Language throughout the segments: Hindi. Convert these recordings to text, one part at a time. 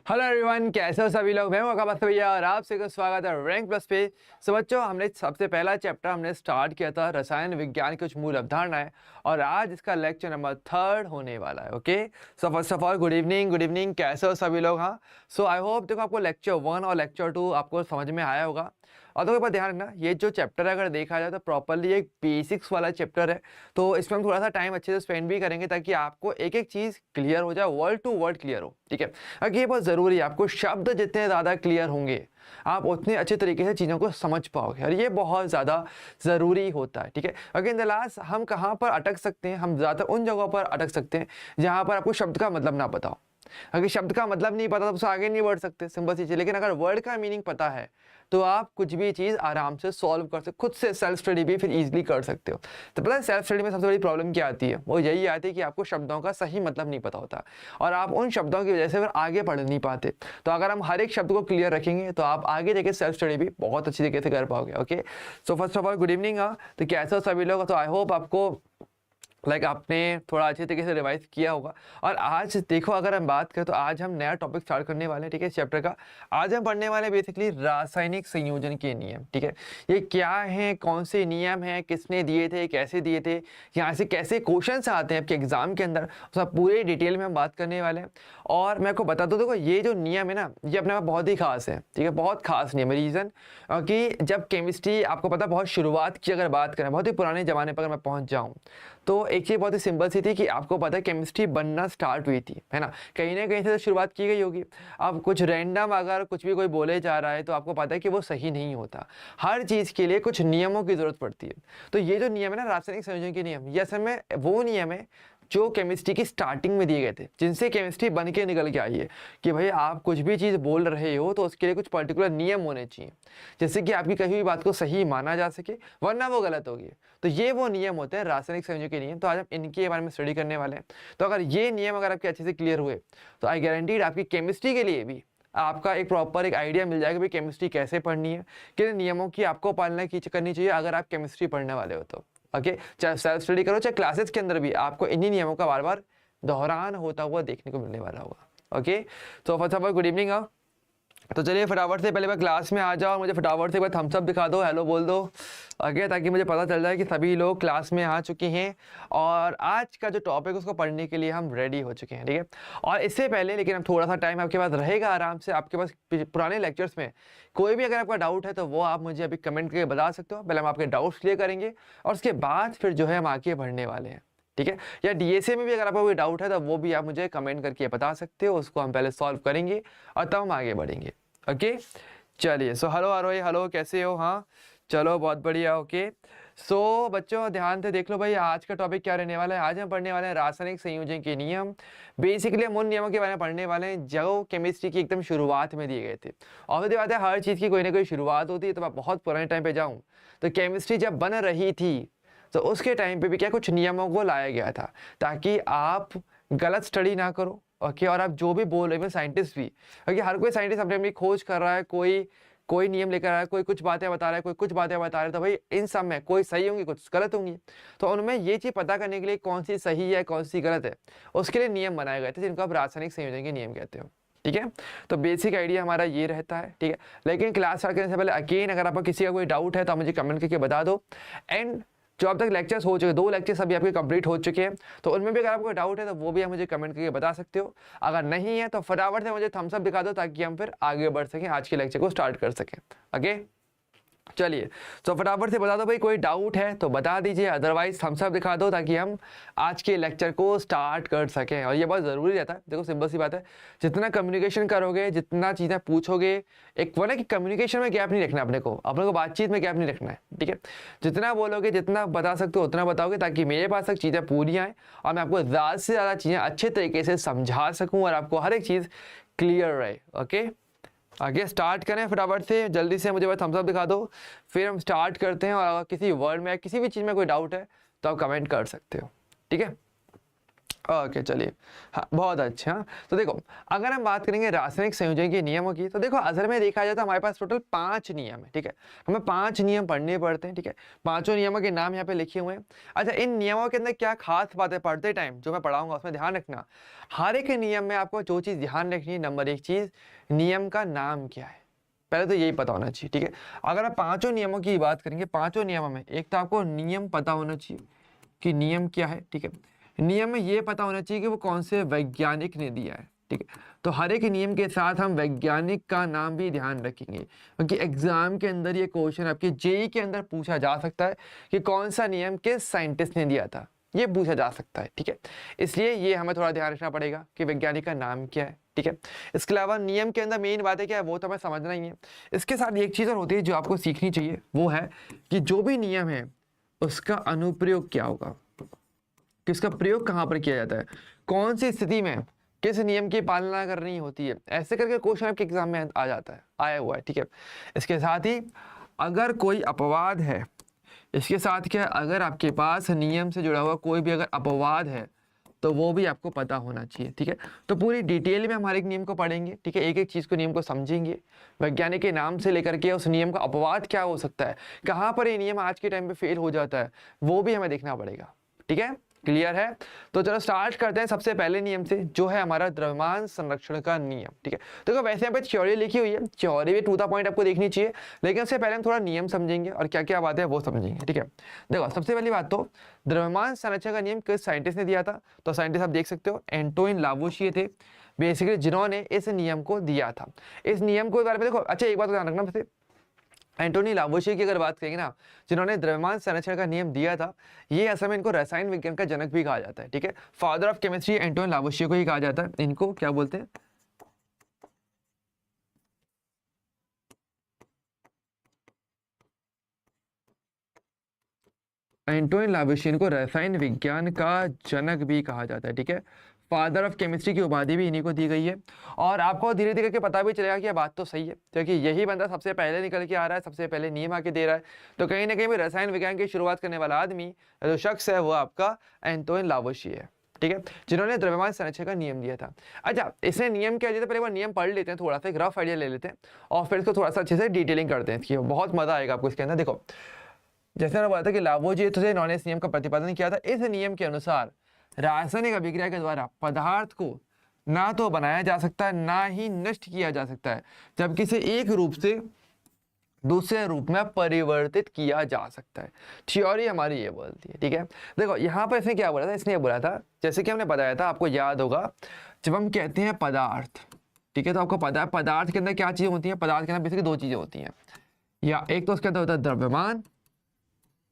हेलो एवरीवन, कैसे हो सभी लोग। मैं हूं आकाश भैया और आप सभी का स्वागत है रैंक प्लस पे। सो बच्चों, हमने सबसे पहला चैप्टर हमने स्टार्ट किया था रसायन विज्ञान की कुछ मूल अवधारणाएं, और आज इसका लेक्चर नंबर 3 होने वाला है। Okay, so first of all good evening, कैसे हो सभी लोग। हाँ, सो आई होप देखो आपको लेक्चर 1 और लेक्चर 2 आपको समझ में आया होगा। और तो एक बात ध्यान रखना, ये जो चैप्टर है अगर देखा जाए तो प्रॉपरली एक बेसिक्स वाला चैप्टर है, तो इसमें हम थोड़ा सा टाइम अच्छे से स्पेंड भी करेंगे ताकि आपको एक एक चीज़ क्लियर हो जाए, वर्ड टू वर्ड क्लियर हो। ठीक है, अगर ये बहुत ज़रूरी है, आपको शब्द जितने ज़्यादा क्लियर होंगे आप उतने अच्छे तरीके से चीज़ों को समझ पाओगे, और ये बहुत ज़्यादा ज़रूरी होता है। ठीक है, अगर इन द लास्ट हम कहाँ पर अटक सकते हैं, हम ज़्यादातर उन जगहों पर अटक सकते हैं जहाँ पर आपको शब्द का मतलब ना पता हो। अगर शब्द का मतलब नहीं पता तो उससे आगे नहीं बढ़ सकते, सिंपल सी चीज़। लेकिन अगर वर्ड का मीनिंग पता है तो आप कुछ भी चीज़ आराम से सॉल्व कर सकते, खुद से सेल्फ स्टडी भी फिर इजीली कर सकते हो। तो पता है सेल्फ स्टडी में सबसे बड़ी प्रॉब्लम क्या आती है, वो यही आती है कि आपको शब्दों का सही मतलब नहीं पता होता और आप उन शब्दों की वजह से फिर आगे बढ़ नहीं पाते। तो अगर हम हर एक शब्द को क्लियर रखेंगे तो आप आगे जाके सेल्फ स्टडी भी बहुत अच्छी तरीके से कर पाओगे। Okay, so first of all good evening. तो कैसे हो सभी लोग। तो आई होप आपको आपने थोड़ा अच्छे तरीके से रिवाइज किया होगा। और आज देखो, अगर हम बात करें तो आज हम नया टॉपिक स्टार्ट करने वाले हैं। ठीक है, चैप्टर का आज हम पढ़ने वाले बेसिकली रासायनिक संयोजन के नियम। ठीक है, ये क्या है, कौन से नियम हैं, किसने दिए थे, कैसे दिए थे, यहाँ से कैसे क्वेश्चन आते हैं आपके एग्जाम के अंदर, सब पूरे डिटेल में हम बात करने वाले हैं। और मैं आपको बता दूँ, देखो ये जो नियम है ना, ये अपने आप बहुत ही खास है। ठीक है, बहुत खास नियम है। रीज़न कि जब केमिस्ट्री आपको पता बहुत शुरुआत की अगर बात करें, बहुत ही पुराने ज़माने पर अगर मैं पहुँच जाऊँ तो एक चीज़ बहुत ही सिंपल सी थी कि आपको पता है केमिस्ट्री बनना स्टार्ट हुई थी, है ना कहीं से तो शुरुआत की गई होगी। अब कुछ रैंडम अगर कुछ भी कोई बोले जा रहा है तो आपको पता है कि वो सही नहीं होता, हर चीज़ के लिए कुछ नियमों की ज़रूरत पड़ती है। तो ये जो नियम है ना, रासायनिक संयोजन के नियम, ये असल में वो नियम है जो केमिस्ट्री की स्टार्टिंग में दिए गए थे, जिनसे केमिस्ट्री बन के निकल के आई है कि भाई आप कुछ भी चीज़ बोल रहे हो तो उसके लिए कुछ पर्टिकुलर नियम होने चाहिए, जिससे कि आपकी कहीं भी बात को सही माना जा सके, वरना वो गलत होगी। तो ये वो नियम होते हैं रासायनिक संयोजन के नियम। तो आज हम इनके बारे में स्टडी करने वाले हैं। तो अगर ये नियम अगर आपके अच्छे से क्लियर हुए तो आई गारंटीड आपकी केमिस्ट्री के लिए भी आपका एक प्रॉपर एक आइडिया मिल जाएगा भाई केमिस्ट्री कैसे पढ़नी है, किन नियमों की आपको पालना करनी चाहिए अगर आप केमिस्ट्री पढ़ने वाले हो तो। ओके, चाहे सेल्फ स्टडी करो चाहे क्लासेस के अंदर भी आपको इन्हीं नियमों का बार बार दोहरान होता हुआ देखने को मिलने वाला होगा। ओके, तो first of all good evening. तो चलिए फटाफट से पहले मैं क्लास में आ जाओ और मुझे फटाफट से एक बार थम्स अप दिखा दो, हेलो बोल दो आगे, ताकि मुझे पता चल जाए कि सभी लोग क्लास में आ चुके हैं और आज का जो टॉपिक है उसको पढ़ने के लिए हम रेडी हो चुके हैं। ठीक है, और इससे पहले लेकिन अब थोड़ा सा टाइम आपके पास रहेगा आराम से, आपके पास पुराने लेक्चर्स में कोई भी अगर आपका डाउट है तो वो आप मुझे अभी कमेंट करके बता सकते हो। पहले हम आपके डाउट्स क्लियर करेंगे और उसके बाद फिर जो है हम आगे बढ़ने वाले हैं। ठीक है, या डीएसए में भी अगर आपको कोई डाउट है तो वो भी आप मुझे कमेंट करके बता सकते हो, उसको हम पहले सॉल्व करेंगे और तब हम आगे बढ़ेंगे। ओके, चलिए। सो हेलो आरोही, हेलो कैसे हो। हाँ चलो बहुत बढ़िया। ओके, सो बच्चों ध्यान से देख लो भाई, आज का टॉपिक क्या रहने वाला है। आज हम पढ़ने वाले हैं रासायनिक संयोजन के नियम। बेसिकली हम उन नियमों के बारे में पढ़ने वाले हैं जो केमिस्ट्री की एकदम शुरुआत में दिए गए थे। और बात है, हर चीज़ की कोई ना कोई शुरुआत होती है। तो मैं बहुत पुराने टाइम पे जाऊँ तो केमिस्ट्री जब बन रही थी तो उसके टाइम पे भी क्या कुछ नियमों को लाया गया था ताकि आप गलत स्टडी ना करो। ओके, और आप जो भी बोल रहे हैं साइंटिस्ट भी, क्योंकि हर कोई साइंटिस्ट अपनी अपनी खोज कर रहा है, कोई नियम लेकर आया है, कोई कुछ बातें बता रहा है, कोई कुछ बातें बता रहा है। तो भाई इन सब में कोई सही होंगी कुछ गलत होंगी, तो उनमें ये चीज़ पता करने के लिए कौन सी सही है कौन सी गलत है उसके लिए नियम बनाए गए थे जिनको आप रासायनिक संयोजन के नियम कहते हो। ठीक है, तो बेसिक आइडिया हमारा ये रहता है। ठीक है, लेकिन क्लास स्टार्ट करने से पहले अगेन अगर आपको किसी का कोई डाउट है तो आप मुझे कमेंट करके बता दो। एंड जो अब तक लेक्चर्स हो चुके, 2 लेक्चर्स अभी आपके कंप्लीट हो चुके हैं, तो उनमें भी अगर आपको डाउट है तो वो भी आप मुझे कमेंट करके बता सकते हो। अगर नहीं है तो फटाफट से मुझे थम्स अप दिखा दो ताकि हम फिर आगे बढ़ सकें, आज के लेक्चर को स्टार्ट कर सकें। ओके, चलिए तो फटाफट से बता दो भाई, कोई डाउट है तो बता दीजिए, अदरवाइज थम्स अप दिखा दो ताकि हम आज के लेक्चर को स्टार्ट कर सकें। और ये बहुत ज़रूरी रहता है। देखो सिंपल सी बात है, जितना कम्युनिकेशन करोगे, जितना चीज़ें पूछोगे, एक वो ना कि कम्युनिकेशन में गैप नहीं रखना अपने को बातचीत में गैप नहीं रखना है। ठीक है, जितना बोलोगे जितना बता सकते हो उतना बताओगे ताकि मेरे पास तक चीज़ें पूरी आएँ और मैं आपको ज़्यादा से ज़्यादा चीज़ें अच्छे तरीके से समझा सकूँ और आपको हर एक चीज़ क्लियर रहे। ओके, आगे स्टार्ट करें फटाफट से, जल्दी से मुझे बस थम्स अप दिखा दो, फिर हम स्टार्ट करते हैं। और अगर किसी वर्ड में किसी भी चीज़ में कोई डाउट है तो आप कमेंट कर सकते हो। ठीक है, ओके चलिए, हाँ बहुत अच्छा। तो देखो अगर हम बात करेंगे रासायनिक संयोजन के नियमों की, तो देखो असल में देखा जाए तो हमारे पास टोटल 5 नियम है, ठीक है। हमें 5 नियम पढ़ने पड़ते हैं, ठीक है। पांचों नियमों के नाम यहाँ पे लिखे हुए हैं। अच्छा, इन नियमों के अंदर क्या खास बातें पढ़ते टाइम जो मैं पढ़ाऊंगा उसमें ध्यान रखना। हर एक नियम में आपको जो चीज़ ध्यान रखनी है, नंबर 1 चीज़, नियम का नाम क्या है, पहले तो यही पता होना चाहिए, ठीक है। अगर आप पांचों नियमों की बात करेंगे, पांचों नियमों में एक तो आपको नियम पता होना चाहिए कि नियम क्या है, ठीक है। नियम में ये पता होना चाहिए कि वो कौन से वैज्ञानिक ने दिया है, ठीक है। तो हर एक नियम के साथ हम वैज्ञानिक का नाम भी ध्यान रखेंगे, क्योंकि एग्जाम के अंदर ये क्वेश्चन आपके जेई के अंदर पूछा जा सकता है कि कौन सा नियम किस साइंटिस्ट ने दिया था, ये पूछा जा सकता है, ठीक है। इसलिए ये हमें थोड़ा ध्यान रखना पड़ेगा कि वैज्ञानिक का नाम क्या है, ठीक है। इसके अलावा नियम के अंदर मेन बात है क्या है वो तो हमें समझना ही है। इसके साथ एक चीज़ और होती है जो आपको सीखनी चाहिए, वो है कि जो भी नियम है उसका अनुप्रयोग क्या होगा, किसका प्रयोग कहाँ पर किया जाता है, कौन सी स्थिति में किस नियम की पालना करनी होती है, ऐसे करके क्वेश्चन आपके एग्जाम में आ जाता है, आया हुआ है, ठीक है। इसके साथ ही अगर कोई अपवाद है, इसके साथ क्या है, अगर आपके पास नियम से जुड़ा हुआ कोई भी अगर अपवाद है तो वो भी आपको पता होना चाहिए, ठीक है। तो पूरी डिटेल में हम हर एक नियम को पढ़ेंगे, ठीक है। एक एक चीज़ को, नियम को समझेंगे, वैज्ञानिक के नाम से लेकर के उस नियम का अपवाद क्या हो सकता है, कहाँ पर ये नियम आज के टाइम पे फेल हो जाता है, वो भी हमें देखना पड़ेगा, ठीक है। क्लियर है? तो चलो स्टार्ट करते हैं सबसे पहले नियम से, जो है हमारा द्रव्यमान संरक्षण का नियम, ठीक है। देखो वैसे यहाँ पे थ्योरी लिखी हुई है, थ्योरी भी टू द पॉइंट आपको देखनी चाहिए, लेकिन उससे पहले हम थोड़ा नियम समझेंगे और क्या क्या बात है वो समझेंगे, ठीक है। देखो सबसे पहली बात तो द्रव्यमान संरक्षण का नियम किस साइंटिस्ट ने दिया था, तो साइंटिस्ट आप देख सकते हो एंटोइन लावोशिए थे बेसिकली, जिन्होंने इस नियम को दिया था। इस नियम को बारे में देखो, अच्छा एक बात ध्यान रखना, वैसे एंटोनी लावोशिए की अगर बात करेंगे ना, जिन्होंने द्रव्यमान संरक्षण का नियम दिया था, ये असल में इनको रसायन विज्ञान का जनक भी कहा जाता है, ठीक है। फादर ऑफ केमिस्ट्री एंटोनी लावोशिए को ही कहा जाता है, इनको क्या बोलते हैं, एंटोनी लावोशिए, इनको रसायन विज्ञान का जनक भी कहा जाता है, ठीक है। फादर ऑफ केमिस्ट्री की उपाधि भी इन्हीं को दी गई है। और आपको धीरे धीरे करके पता भी चलेगा कि यह बात तो सही है, क्योंकि यही बंदा सबसे पहले निकल के आ रहा है, सबसे पहले नियम आके दे रहा है। तो कहीं ना कहीं भी रसायन विज्ञान की शुरुआत करने वाला आदमी, जो शख्स है, वो आपका एंटोनी लावोशिए है, ठीक है, जिन्होंने द्रव्यमान संरक्षण का नियम दिया था। अच्छा, इसने नियम क्या दिया था, पहले वो नियम पढ़ लेते हैं, थोड़ा सा एक रफ आइडिया ले लेते हैं और फिर इसको थोड़ा सा अच्छे से डिटेलिंग करते हैं इसकी, बहुत मजा आएगा आपको इसके अंदर। देखो जैसे मैंने बोला था कि लावोशिए ने इन्होंने इस नियम का प्रतिपादन किया था। इस नियम के अनुसार रासायनिक अभिक्रिया के द्वारा पदार्थ को ना तो बनाया जा सकता है, ना ही नष्ट किया जा सकता है, जबकि इसे एक रूप से दूसरे रूप में परिवर्तित किया जा सकता है। थ्योरी हमारी ये बोलती है, ठीक है। देखो यहाँ पर इसने क्या बोला था, इसने ये बोला था, जैसे कि हमने बताया था, आपको याद होगा, जब हम कहते हैं पदार्थ, ठीक है, तो आपको पता है पदार्थ के अंदर क्या चीजें होती हैं, पदार्थ के अंदर बेसिकली दो चीजें होती हैं, या एक तो उसके अंदर होता है द्रव्यमान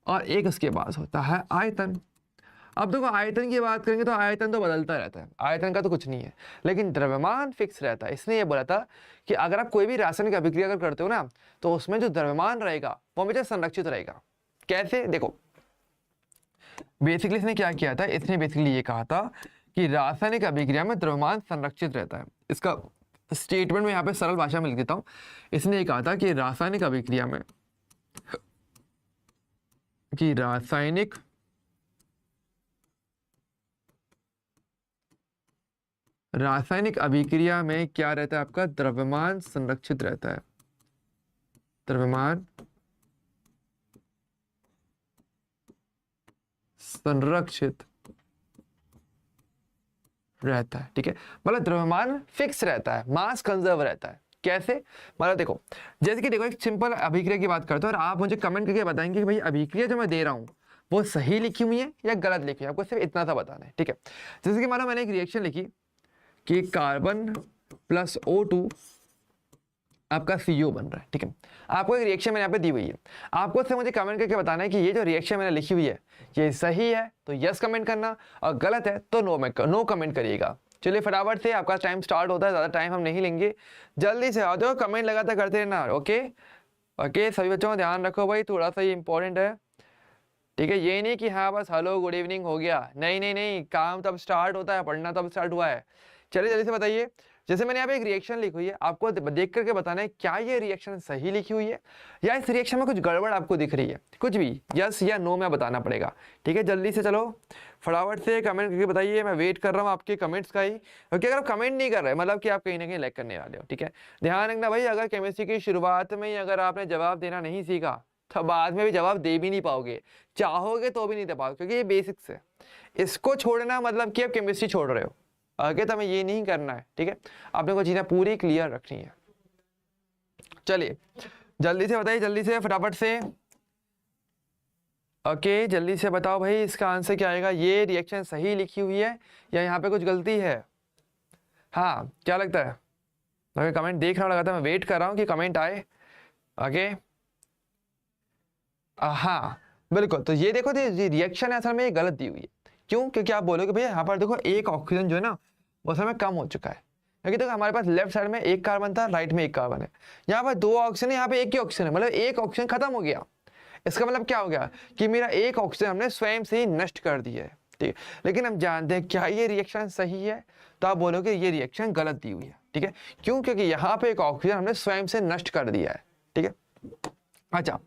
और एक उसके पास होता है आयतन। अब देखो आयतन की बात करेंगे तो आयतन तो बदलता रहता है, आयतन का तो कुछ नहीं है, लेकिन द्रव्यमान फिक्स रहता है। इसने ये बोला था कि अगर आप कोई भी रासायनिक अभिक्रिया अगर करते हो ना, तो उसमें जो द्रव्यमान रहेगा वो हमेशा संरक्षित रहेगा। कैसे, देखो बेसिकली इसने क्या किया था, इसने बेसिकली ये कहा था कि रासायनिक अभिक्रिया में द्रव्यमान संरक्षित रहता है। इसका स्टेटमेंट में यहाँ पे सरल भाषा में लिख देता हूँ। इसने ये कहा था कि रासायनिक अभिक्रिया में रासायनिक अभिक्रिया में क्या रहता है, आपका द्रव्यमान संरक्षित रहता है, द्रव्यमान संरक्षित रहता है, ठीक है। मतलब द्रव्यमान फिक्स रहता है, मास कंजर्व रहता है। कैसे, मतलब देखो, जैसे कि देखो एक सिंपल अभिक्रिया की बात करते हो और आप मुझे कमेंट करके बताएंगे कि भाई अभिक्रिया जो मैं दे रहा हूं वो सही लिखी हुई है या गलत लिखी हुई है, आपको सिर्फ इतना सा बताना है, ठीक है। जैसे कि मानो मैंने एक रिएक्शन लिखी कि कार्बन प्लस O2 आपका CO बन रहा है, ठीक है। आपको एक रिएक्शन मैंने यहाँ पे दी हुई है, आपको उससे मुझे कमेंट करके बताना है कि ये जो रिएक्शन मैंने लिखी हुई है ये सही है तो यस कमेंट करना, और गलत है तो नो कमेंट करिएगा। चलिए फटाफट से, आपका टाइम स्टार्ट होता है, ज़्यादा टाइम हम नहीं लेंगे, जल्दी से आओ, देखो कमेंट लगातार करते रहना। ओके ओके, सभी बच्चों का ध्यान रखो भाई, थोड़ा सा ये इंपॉर्टेंट है, ठीक है। ये नहीं कि हाँ बस हेलो गुड इवनिंग हो गया, नहीं नहीं नहीं, काम तब स्टार्ट होता है, पढ़ना तब स्टार्ट हुआ है। चलिए जल्दी से बताइए, जैसे मैंने यहाँ पे एक रिएक्शन लिखी हुई है, आपको देख करके बताना है क्या ये रिएक्शन सही लिखी हुई है या इस रिएक्शन में कुछ गड़बड़ आपको दिख रही है, कुछ भी यस या नो में बताना पड़ेगा। ठीक है, जल्दी से चलो फटाफट से कमेंट करके बताइए, मैं वेट कर रहा हूँ आपके कमेंट्स का ही, क्योंकि अगर आप कमेंट नहीं कर रहे मतलब कि आप कहीं ना कहीं लाइक करने वाले हो। ठीक है, ध्यान रखना भाई, अगर केमिस्ट्री की शुरुआत में ही अगर आपने जवाब देना नहीं सीखा तो बाद में भी जवाब दे भी नहीं पाओगे, चाहोगे तो भी नहीं दे पाओगे, क्योंकि ये बेसिक्स है। इसको छोड़ना मतलब कि आप केमिस्ट्री छोड़ रहे हो, आगे तो हमें ये नहीं करना है। ठीक है, आपने को चीजें पूरी क्लियर रखनी है। चलिए जल्दी से बताइए, जल्दी से फटाफट से। ओके जल्दी से बताओ भाई, इसका आंसर क्या आएगा? ये रिएक्शन सही लिखी हुई है या यहाँ पे कुछ गलती है? हाँ क्या लगता है? मैं कमेंट देख रहा हूँ, लगातार मैं वेट कर रहा हूँ कि कमेंट आए। ओके हाँ बिल्कुल, तो ये देखो ये रिएक्शन असल में गलत दी हुई है। क्यों? क्योंकि आप बोलोगे भैया यहाँ पर देखो एक ऑक्सीजन जो है ना वो असल में कम हो चुका है, क्योंकि देखो हमारे पास लेफ्ट साइड में एक कार्बन था, राइट में एक कार्बन है, यहाँ पर दो ऑक्सीजन है, यहाँ पे एक ही ऑक्सीजन है, मतलब एक ऑक्सीजन खत्म हो गया। इसका मतलब क्या हो गया कि मेरा एक ऑक्सीजन हमने स्वयं से ही नष्ट कर दिया है। ठीक है, लेकिन हम जानते हैं क्या ये रिएक्शन सही है? तो आप बोलोगे ये रिएक्शन गलत दी हुई है। ठीक है, क्यों? क्योंकि यहाँ पे एक ऑक्सीजन हमने स्वयं से नष्ट कर दिया है। ठीक है, अच्छा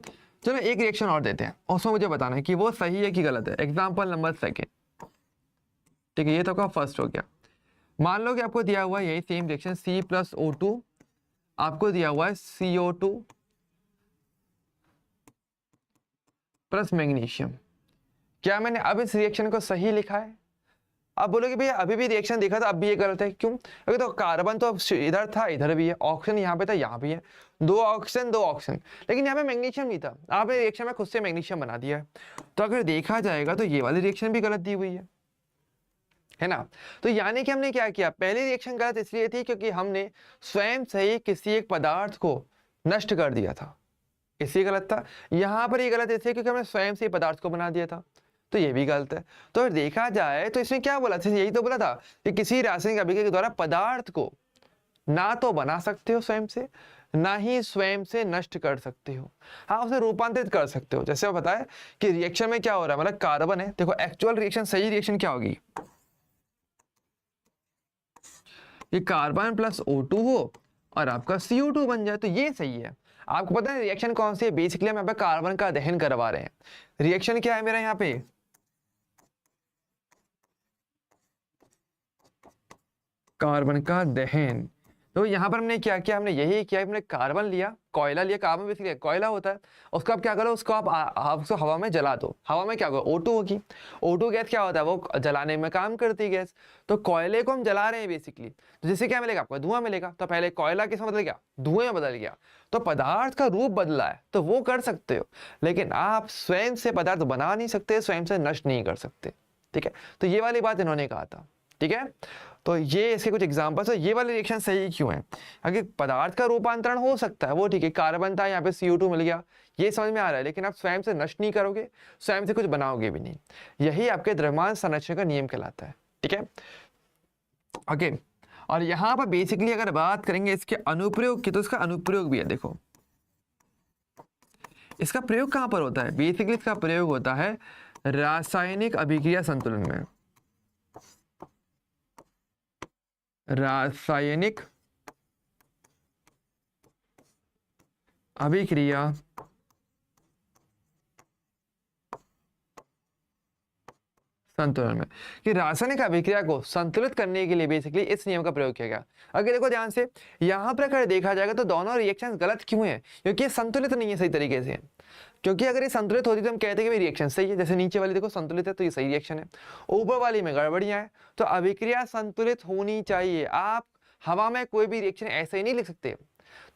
चलो एक रिएक्शन और देते हैं, उसमें मुझे बताना है कि वो सही है कि गलत है। Example number second. ठीक है, ये तो आपका फर्स्ट हो गया। मान लो कि आपको दिया हुआ है यही सेम रिएक्शन C+O2, आपको दिया हुआ है CO2 प्लस मैग्नीशियम। क्या मैंने अब इस रिएक्शन को सही लिखा है? अब बोलोगे भैया अभी भी रिएक्शन देखा था, अब भी ये गलत है। क्यों? क्योंकि तो कार्बन तो इधर था, इधर भी है, ऑक्सीजन यहाँ पे था, यहाँ भी है, दो ऑक्सीजन, लेकिन यहाँ पे मैग्नीशियम नहीं था, आपने रिएक्शन में खुद से मैग्नीशियम बना दिया है। तो अगर देखा जाएगा तो ये वाली रिएक्शन भी गलत दी हुई है ना? तो यानी कि हमने क्या किया, पहली रिएक्शन गलत इसलिए थी क्योंकि हमने स्वयं से ही किसी एक पदार्थ को नष्ट कर दिया था, इसलिए गलत था। यहाँ पर ये गलत इसलिए क्योंकि हमने स्वयं से ही पदार्थ को बना दिया था, तो ये भी गलत है। तो अगर देखा जाए तो इसमें क्या बोला था, यही तो बोला था कि किसी रासायनिक अभिक्रिया के द्वारा पदार्थ को ना तो बना सकते हो स्वयं से, ना ही स्वयं से नष्ट कर सकते हो। हाँ, उसे रूपांतरित कर सकते हो। जैसे पता है कि रिएक्शन में क्या हो रहा है, मतलब कार्बन है, देखो एक्चुअल रिएक्शन, सही रिएक्शन क्या होगी, ये कार्बन प्लस O2 हो और आपका CO2 बन जाए, तो ये सही है। आपको पता है रिएक्शन कौन सी है? बेसिकली हम यहाँ पे कार्बन का दहन करवा रहे हैं। रिएक्शन क्या है मेरा यहाँ पे, कार्बन का दहन। तो यहाँ पर हमने क्या किया, हमने यही किया, हमने कार्बन लिया, कोयला लिया, कार्बन बेसिकली कोयला होता है, उसको आप क्या करो, उसको आप उसको हवा में जला दो। हवा में क्या होगा, O2 होगी। O2 गैस क्या होता है, वो जलाने में काम करती है गैस। तो कोयले को हम जला रहे हैं बेसिकली, तो जिससे क्या मिलेगा आपको, धुआं मिलेगा। तो पहले कोयला किस में बदल गया, धुएं में बदल गया, तो पदार्थ का रूप बदला है, तो वो कर सकते हो, लेकिन आप स्वयं से पदार्थ बना नहीं सकते, स्वयं से नष्ट नहीं कर सकते। ठीक है, तो ये वाली बात इन्होंने कहा था। ठीक है, तो ये इसके कुछ एग्जांपल्स है। ये वाले रिएक्शन सही क्यों है? अगर पदार्थ का रूपांतरण हो सकता है, वो ठीक है, कार्बन था, यहाँ पे CO2 मिल गया, ये समझ में आ रहा है, लेकिन आप स्वयं से नष्ट नहीं करोगे, स्वयं से कुछ बनाओगे भी नहीं। यही आपके द्रव्यमान संरक्षण का नियम कहलाता है। ठीक है, ओके। और यहाँ पर बेसिकली अगर बात करेंगे इसके अनुप्रयोग की, तो इसका अनुप्रयोग भी है। देखो इसका प्रयोग कहाँ पर होता है? बेसिकली इसका प्रयोग होता है रासायनिक अभिक्रिया संतुलन में। रासायनिक अभिक्रिया संतुलन में, कि रासायनिक अभिक्रिया को संतुलित करने के लिए बेसिकली इस नियम का प्रयोग किया गया। अगर देखो ध्यान से, यहाँ पर अगर देखा जाएगा तो दोनों रिएक्शन गलत क्यों है? क्योंकि ये संतुलित नहीं है सही तरीके से। क्योंकि अगर ये संतुलित होती तो हम कहते हैं कि रिएक्शन सही है, जैसे नीचे वाली देखो संतुलित है तो ये सही रिएक्शन है, ऊपर वाली में गड़बड़ियां है, तो अभिक्रिया संतुलित होनी चाहिए। आप हवा में कोई भी रिएक्शन ऐसे ही नहीं लिख सकते।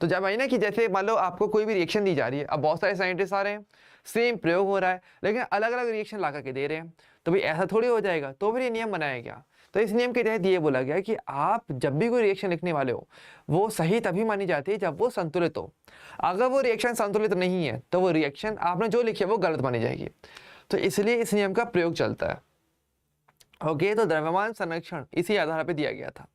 तो जब आई ना कि जैसे मान लो आपको कोई भी रिएक्शन दी जा रही है, अब बहुत सारे साइंटिस्ट आ रहे हैं, सेम प्रयोग हो रहा है, लेकिन अलग अलग रिएक्शन ला करके दे रहे हैं, तो भाई ऐसा थोड़ी हो जाएगा, तो फिर ये नियम बनाया गया। तो इस नियम के तहत ये बोला गया कि आप जब भी कोई रिएक्शन लिखने वाले हो, वो सही तभी मानी जाती है जब वो संतुलित हो। अगर वो रिएक्शन संतुलित नहीं है तो वो रिएक्शन आपने जो लिखी है वो गलत मानी जाएगी। तो इसलिए इस नियम का प्रयोग चलता है। ओके, तो द्रव्यमान संरक्षण इसी आधार पर दिया गया था।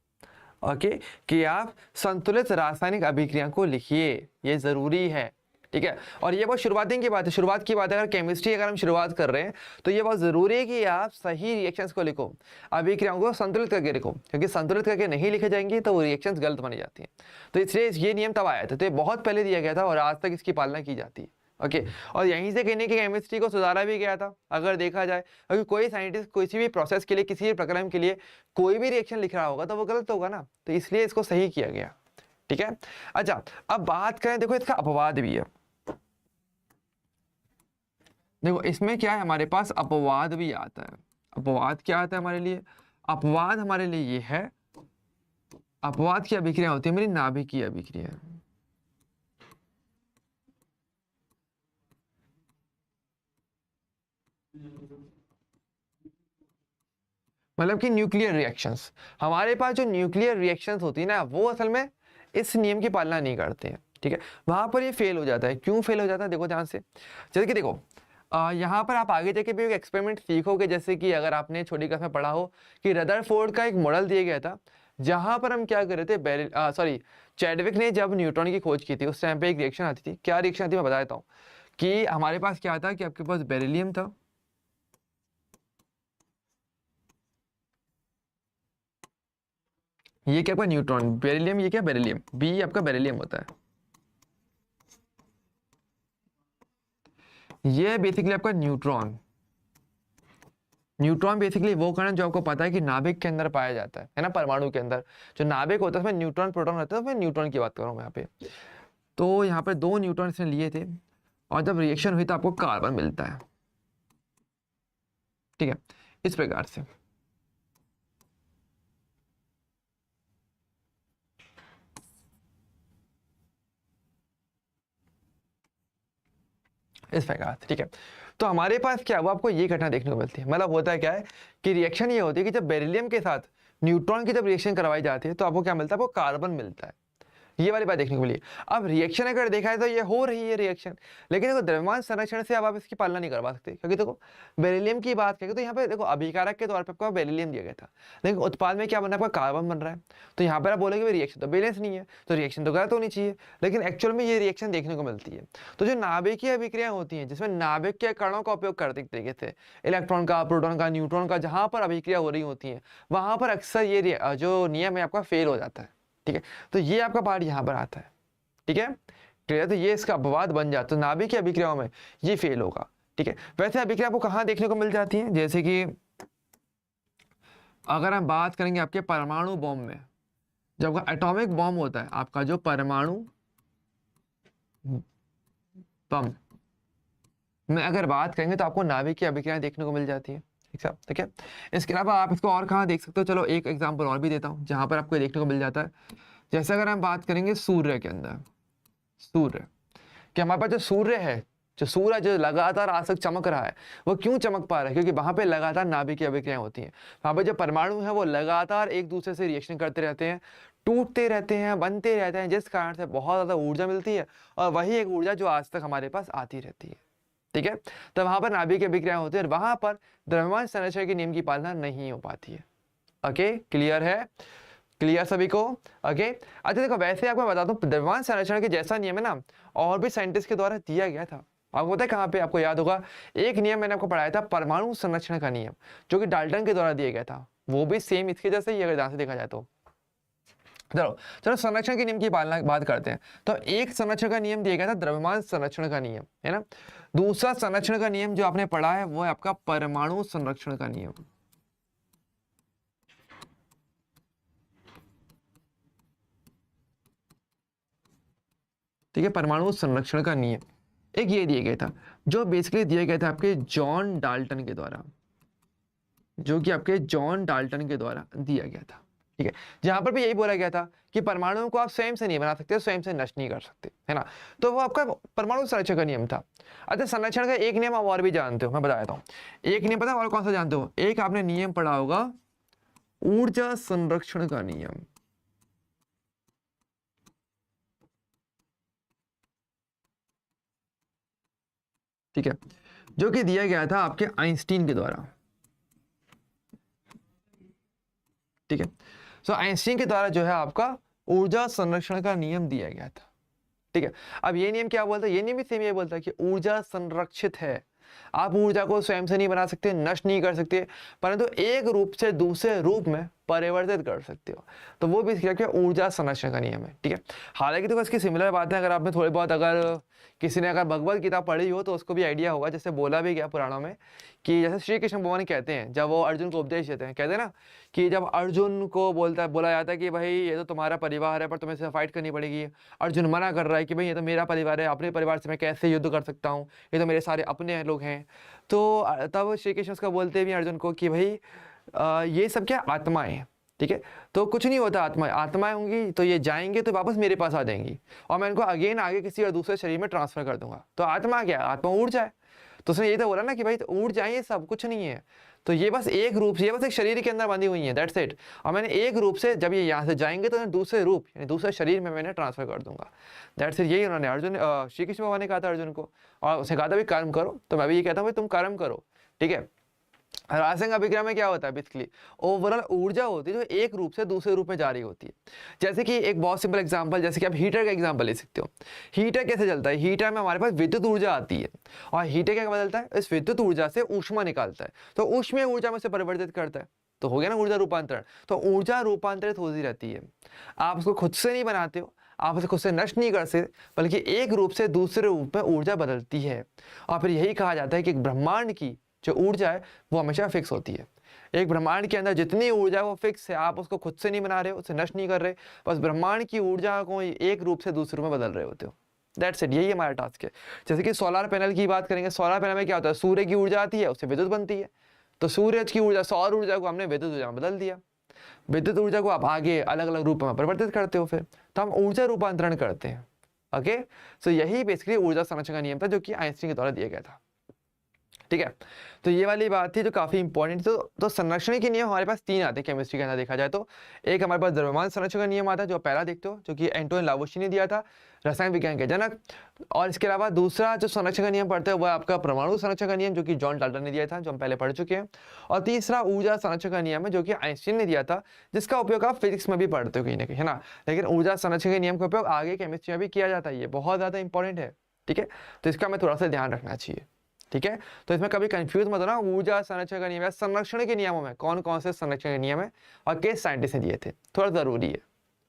ओके, कि आप संतुलित रासायनिक अभिक्रिया को लिखिए, ये जरूरी है। ठीक है। और ये बहुत शुरुआती की बात है, शुरुआत की बात है। अगर केमिस्ट्री अगर हम शुरुआत कर रहे हैं तो ये बहुत ज़रूरी है कि आप सही रिएक्शंस को लिखो, अभिक्रियाओं को संतुलित करके लिखो, क्योंकि संतुलित करके नहीं लिखे जाएंगी तो वो रिएक्शंस गलत बनी जाती हैं। तो इसलिए ये नियम तब आया था, तो ये बहुत पहले दिया गया था और आज तक इसकी पालना की जाती है। ओके और यहीं से कहने की केमिस्ट्री को सुधारा भी गया था अगर देखा जाए, क्योंकि कोई साइंटिस्ट किसी भी प्रोसेस के लिए, किसी भी प्रक्रम के लिए कोई भी रिएक्शन लिख रहा होगा तो वो गलत होगा ना, तो इसलिए इसको सही किया गया। ठीक है। अच्छा अब बात करें, देखो इसका अपवाद भी है। देखो इसमें क्या है, हमारे पास अपवाद भी आता है। अपवाद क्या आता है हमारे लिए? अपवाद हमारे लिए ये है, अपवाद की अभिक्रिया होती है मेरी नाभिकीय अभिक्रिया। मतलब कि न्यूक्लियर रिएक्शंस, हमारे पास जो न्यूक्लियर रिएक्शंस होती है ना, वो असल में इस नियम की पालना नहीं करते हैं। ठीक है, वहां पर ये फेल हो जाता है। क्यों फेल हो जाता है? देखो ध्यान से, जैसे कि देखो यहाँ पर आप आगे जाके भी एक एक्सपेरिमेंट सीखोगे, जैसे कि अगर आपने छोटी क्लास में पढ़ा हो कि रदरफोर्ड का एक मॉडल दिया गया था, जहां पर हम क्या कर रहे थे, चैडविक ने जब न्यूट्रॉन की खोज की थी उस टाइम पे एक रिएक्शन आती थी। क्या रिएक्शन आती थी मैं बता देता हूँ, कि हमारे पास क्या था कि आपके पास बेरिलियम था, ये क्या आपका न्यूट्रॉन, बेरिलियम, ये क्या बेरिलियम, बी आपका बेरिलियम होता है, ये बेसिकली आपका न्यूट्रॉन। न्यूट्रॉन बेसिकली वो कण जो आपको पता है कि नाभिक के अंदर पाया जाता है ना, परमाणु के अंदर जो नाभिक होता है उसमें न्यूट्रॉन प्रोटॉन रहता है। तो मैं न्यूट्रॉन की बात कर रहा हूँ यहाँ पे। तो यहाँ पे 2 न्यूट्रॉन इसने लिए थे और जब रिएक्शन हुई तो आपको कार्बन मिलता है। ठीक है, इस प्रकार से। इस प्रकार से। ठीक है, तो हमारे पास क्या हुआ, आपको ये घटना देखने को मिलती है। मतलब होता है क्या है कि रिएक्शन ये होती है कि जब बेरिलियम के साथ न्यूट्रॉन की जब रिएक्शन करवाई जाती है तो आपको क्या मिलता है, आपको कार्बन मिलता है। ये वाली बात देखने को मिली। अब रिएक्शन अगर देखा है तो ये हो रही है रिएक्शन, लेकिन देखो द्रव्यमान संरक्षण से अब आप इसकी पालना नहीं करवा सकते, क्योंकि देखो बेरिलियम की बात करें तो यहाँ पे देखो अभिकारक के तौर पे आपको बेरिलियम दिया गया था, लेकिन उत्पाद में क्या बन रहा है, आपका कार्बन बन रहा है। तो यहाँ पर आप बोलेंगे रिएक्शन तो बैलेंस नहीं है, तो रिएक्शन तो गलत होनी चाहिए, लेकिन एक्चुअल में ये रिएक्शन देखने को मिलती है। तो जो नाभिकीय अभिक्रिया होती है जिसमें नाभिक के कणों का उपयोग करते तरीके से, इलेक्ट्रॉन का, प्रोटॉन का, न्यूट्रॉन का, जहां पर अभिक्रिया हो रही होती है वहां पर अक्सर ये जो नियम है आपका फेल हो जाता है। ठीक है, तो ये आपका पार्ट यहाँ पर आता है। ठीक है, क्लियर? तो ये इसका अपवाद बन जाता है, तो नाभिक की अभिक्रियाओं में ये फेल होगा। ठीक है, वैसे अभिक्रिया आपको कहाँ देखने को मिल जाती है, जैसे कि अगर हम बात करेंगे आपके परमाणु बॉम्ब में, जब एटॉमिक बॉम्ब होता है, आपका जो परमाणु बम में अगर बात करेंगे तो आपको नाभिक की अभिक्रिया देखने को मिल जाती है। ठीक है, इसके अलावा आप इसको और कहाँ देख सकते हो, चलो एक एग्जांपल और भी देता हूँ जहां पर आपको देखने को मिल जाता है। जैसे अगर हम बात करेंगे सूर्य के अंदर, सूर्य कि हमारे पास जो सूर्य है, जो सूरज जो लगातार आज तक चमक रहा है, वो क्यों चमक पा रहा है, क्योंकि वहां पे लगातार नाभिकीय अभिक्रियाएं होती हैं। वहां पे जो परमाणु है वो लगातार एक दूसरे से रिएक्शन करते रहते हैं, टूटते रहते हैं, बनते रहते हैं, जिस कारण से बहुत ज्यादा ऊर्जा मिलती है, और वही एक ऊर्जा जो आज तक हमारे पास आती रहती है। ठीक है, तो वहां पर नाभिकीय अभिक्रियाएं होती है और वहां पर द्रव्यमान संरक्षण के नियम की पालना नहीं हो पाती है। ओके, क्लियर है? क्लियर सभी को? ओके अच्छा देखो, वैसे आपको बता दूं द्रव्यमान संरक्षण के जैसा नियम है ना, और भी साइंटिस्ट के द्वारा दिया गया था। आपको पता है कहाँ पे? आपको याद होगा एक नियम मैंने आपको पढ़ाया था, परमाणु संरक्षण का नियम, जो कि डाल्टन के द्वारा दिया गया था। वो भी सेम इसके जैसे ही अगर ध्यान से देखा जाए तो। चलो चलो संरक्षण के नियम की पालना बात करते हैं। तो एक संरक्षण का नियम दिया गया था द्रव्यमान संरक्षण का नियम, है ना। दूसरा संरक्षण का नियम जो आपने पढ़ा है वो है आपका परमाणु संरक्षण का नियम। ठीक है, परमाणु संरक्षण का नियम एक ये दिया गया था, जो बेसिकली दिया गया था आपके जॉन डाल्टन के द्वारा, जो कि आपके जॉन डाल्टन के द्वारा दिया गया था। ठीक है, जहां पर भी यही बोला गया था कि परमाणुओं को आप स्वयं से नहीं बना सकते, स्वयं से नष्ट नहीं कर सकते, है ना। तो वो आपका परमाणु संरक्षण का नियम था। अच्छा, संरक्षण का एक नियम आप और भी जानते हो, मैं बता देता हूँ। एक नियम पता है और कौन सा जानते हो? एक आपने नियम पढ़ा होगा ऊर्जा संरक्षण का नियम। ठीक है, जो कि दिया गया था आपके आइंस्टीन के द्वारा। ठीक है, सो आइंस्टीन के द्वारा जो है आपका ऊर्जा संरक्षण का नियम दिया गया था। ठीक है। अब ये नियम क्या बोलता है, ये नियम भी सेम ये बोलता है कि ऊर्जा संरक्षित है। आप ऊर्जा को स्वयं से नहीं बना सकते, नष्ट नहीं कर सकते, परंतु एक रूप से दूसरे रूप में परिवर्तित कर सकते हो। तो वो भी क्या ऊर्जा संरक्षण का नियम है, ठीक है। हालांकि तो इसकी सिमिलर बातें अगर आपने थोड़ी बहुत, अगर किसी ने अगर भगवत गीता पढ़ी हो तो उसको भी आइडिया होगा। जैसे बोला भी गया पुराणों में कि जैसे श्री कृष्ण भगवान कहते हैं, जब वो अर्जुन को उपदेश देते हैं, कहते हैं ना कि जब अर्जुन को बोला जाता है कि भाई ये तो तुम्हारा परिवार है पर तुम्हें इससे फाइट करनी पड़ेगी, अर्जुन मना कर रहा है कि भाई ये तो मेरा परिवार है, अपने परिवार से मैं कैसे युद्ध कर सकता हूँ, ये तो मेरे सारे अपने लोग हैं। तो तब श्री कृष्ण उसका बोलते भी अर्जुन को कि भाई ये सब क्या आत्माएं हैं, ठीक है। तो कुछ नहीं होता, आत्माएं होंगी तो ये जाएंगे तो वापस मेरे पास आ जाएंगी और मैं इनको अगेन आगे किसी और दूसरे शरीर में ट्रांसफर कर दूंगा। तो आत्मा क्या है, आत्मा ऊर्जा है। तो उसने ये तो बोला ना कि भाई ऊर्जा ये सब कुछ नहीं है, तो ये बस एक रूप से, ये बस एक शरीर के अंदर बंधी हुई है, दैट्स इट। और मैंने एक रूप से जब ये यहाँ से जाएंगे तो दूसरे रूप यानी दूसरे शरीर में मैंने ट्रांसफर कर दूंगा, दैट्स इट। यही उन्होंने श्री कृष्ण भगवान ने कहा था अर्जुन को, और उसने कहा था भाई कर्म करो। तो मैं भी ये कहता हूँ भाई तुम कर्म करो, ठीक है। रासायनिक अभिक्रिया में क्या होता है, बेसिकली ओवरऑल ऊर्जा होती है जो एक रूप से दूसरे रूप में जा रही होती है। जैसे कि एक बहुत सिंपल एग्जांपल, जैसे कि आप हीटर का एग्जांपल ले सकते हो। हीटर कैसे चलता है, हीटर में हमारे पास विद्युत ऊर्जा आती है और हीटर क्या बदलता है, इस विद्युत ऊर्जा से ऊष्मा निकालता है, तो ऊष्मीय ऊर्जा में से परिवर्तित करता है। तो हो गया ना ऊर्जा रूपांतरण। तो ऊर्जा रूपांतरित होती रहती है, आप उसको खुद से नहीं बनाते हो, आप उसे खुद से नष्ट नहीं कर सकते, बल्कि एक रूप से दूसरे रूप में ऊर्जा बदलती है। और फिर यही कहा जाता है कि ब्रह्मांड की जो ऊर्जा है वो हमेशा फिक्स होती है। एक ब्रह्मांड के अंदर जितनी ऊर्जा है वो फिक्स है, आप उसको खुद से नहीं बना रहे हो, उसे नष्ट नहीं कर रहे, बस ब्रह्मांड की ऊर्जा को एक रूप से दूसरे रूप में बदल रहे होते हो, दैट्स इट। यही हमारा टास्क है। जैसे कि सोलर पैनल की बात करेंगे, सोलर पैनल में क्या होता है, सूर्य की ऊर्जा आती है, उससे विद्युत बनती है। तो सूरज की ऊर्जा, सौर ऊर्जा को हमने विद्युत ऊर्जा में बदल दिया। विद्युत ऊर्जा को आप आगे अलग अलग रूप में परिवर्तित करते हो, फिर तो हम ऊर्जा रूपांतरण करते हैं। ओके, सो यही बेसिकली ऊर्जा संरक्षण का नियम था जो कि आइंस्टीन के द्वारा दिया गया था, ठीक है। तो ये वाली बात थी जो काफी इंपॉर्टेंट। तो संरक्षण के नियम हमारे पास तीन आते हैं केमिस्ट्री के अंदर देखा जाए तो। एक हमारे पास द्रव्यमान संरक्षण का नियम आता है जो पहला देखते हो, जो कि एंटोइन लावोशी ने दिया था, रसायन विज्ञान के जनक। और इसके अलावा दूसरा जो संरक्षण का नियम पढ़ते हैं वह आपका परमाणु संरक्षण का नियम, जो कि जॉन डाल्टन ने दिया था, जो हम पहले पढ़ चुके हैं। और तीसरा ऊर्जा संरक्षण का नियम है जो कि आइंस्टीन ने दिया था, जिसका उपयोग आप फिजिक्स में भी पढ़ते हो कहीं ना कहीं, है ना। लेकिन ऊर्जा संरक्षण के नियम का उपयोग आगे केमिस्ट्री में भी किया जाता है, ये बहुत ज्यादा इंपॉर्टेंट है, ठीक है। तो इसका हमें थोड़ा सा ध्यान रखना चाहिए, ठीक है। तो इसमें कभी कंफ्यूज मत होना, ऊर्जा संरक्षण का नियम है, संरक्षण के नियमों में कौन कौन से संरक्षण के नियम है और किस साइंटिस्ट ने दिए थे, थोड़ा जरूरी है,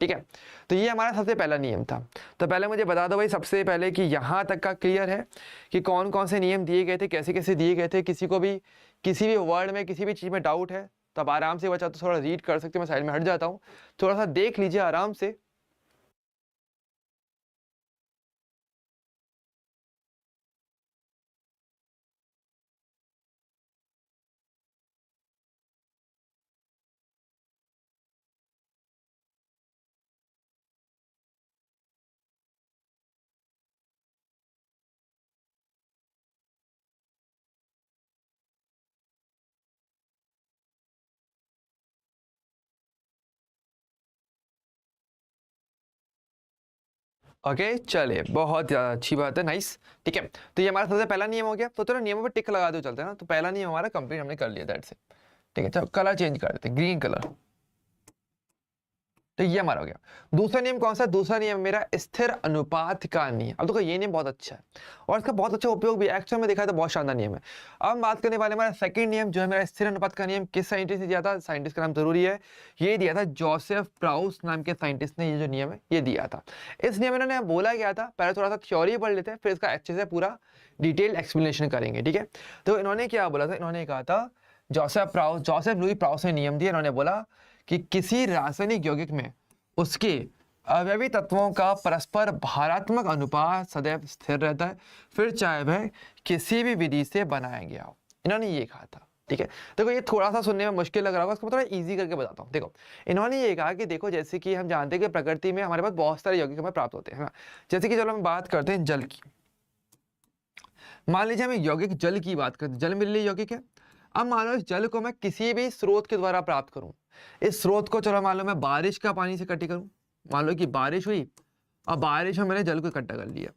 ठीक है। तो ये हमारा सबसे पहला नियम था। तो पहले मुझे बता दो भाई सबसे पहले कि यहाँ तक का क्लियर है कि कौन कौन से नियम दिए गए थे, कैसे कैसे दिए गए थे। किसी को भी किसी भी वर्ड में किसी भी चीज में डाउट है तो आप आराम से बचा तो थोड़ा रीड कर सकते हैं, मैं साइड में हट जाता हूँ, थोड़ा सा देख लीजिए आराम से। ओके चले, बहुत अच्छी बात है, नाइस, ठीक है। तो ये हमारा सबसे पहला नियम हो गया। तो चलो नियमों पर टिक लगा दो, चलते हैं ना। तो पहला नियम हमारा कंप्लीट हमने कर लिया, दैट्स इट, ठीक है। चलो कलर चेंज कर देते हैं, ग्रीन कलर। तो ये हमारा हो गया। दूसरा नियम कौन सा, दूसरा नियम मेरा स्थिर अनुपात का नियम। अब देखो ये नियम बहुत अच्छा है और इसका बहुत अच्छा उपयोग भी एक्चुअल में देखा तो बहुत शानदार नियम है। अब हम बात करने वाले हमारा सेकंड नियम जो है मेरा स्थिर अनुपात का नियम। किस साइंटिस्ट ने दिया था, साइंटिस्ट का नाम जरूरी है, ये दिया था जोसेफ प्राउस नाम के साइंटिस्ट ने ये जो नियम है ये दिया था। इस नियम इन्होंने बोला गया था, पहले थोड़ा सा थ्योरी पढ़ लेते हैं फिर इसका अच्छे से पूरा डिटेल एक्सप्लेनेशन करेंगे, ठीक है। तो इन्होंने क्या बोला था, इन्होंने कहा था जोसेफ लुई प्राउस ने नियम दिया। इन्होंने बोला कि किसी रासायनिक यौगिक में उसके अवयवी तत्वों का परस्पर भारात्मक अनुपात सदैव स्थिर रहता है, फिर चाहे वह किसी भी विधि से बनाया गया हो। इन्होंने ये कहा था, ठीक है। देखो ये थोड़ा सा सुनने में मुश्किल लग रहा होगा, इसको थोड़ा इजी करके बताता हूँ। देखो इन्होंने ये कहा कि देखो जैसे कि हम जानते हैं कि प्रकृति में हमारे पास बहुत सारे यौगिक हमें प्राप्त होते हैं ना। जैसे कि चलो हम बात करते हैं जल की। मान लीजिए हम यौगिक जल की बात करते हैं, जल मिल रही यौगिक है। अब मान लो इस जल को मैं किसी भी स्रोत के द्वारा प्राप्त करूं, इस स्रोत को चलो मान लो मैं बारिश का पानी से इकट्ठी करूं। मान लो कि बारिश हुई और बारिश में मैंने जल को इकट्ठा कर लिया।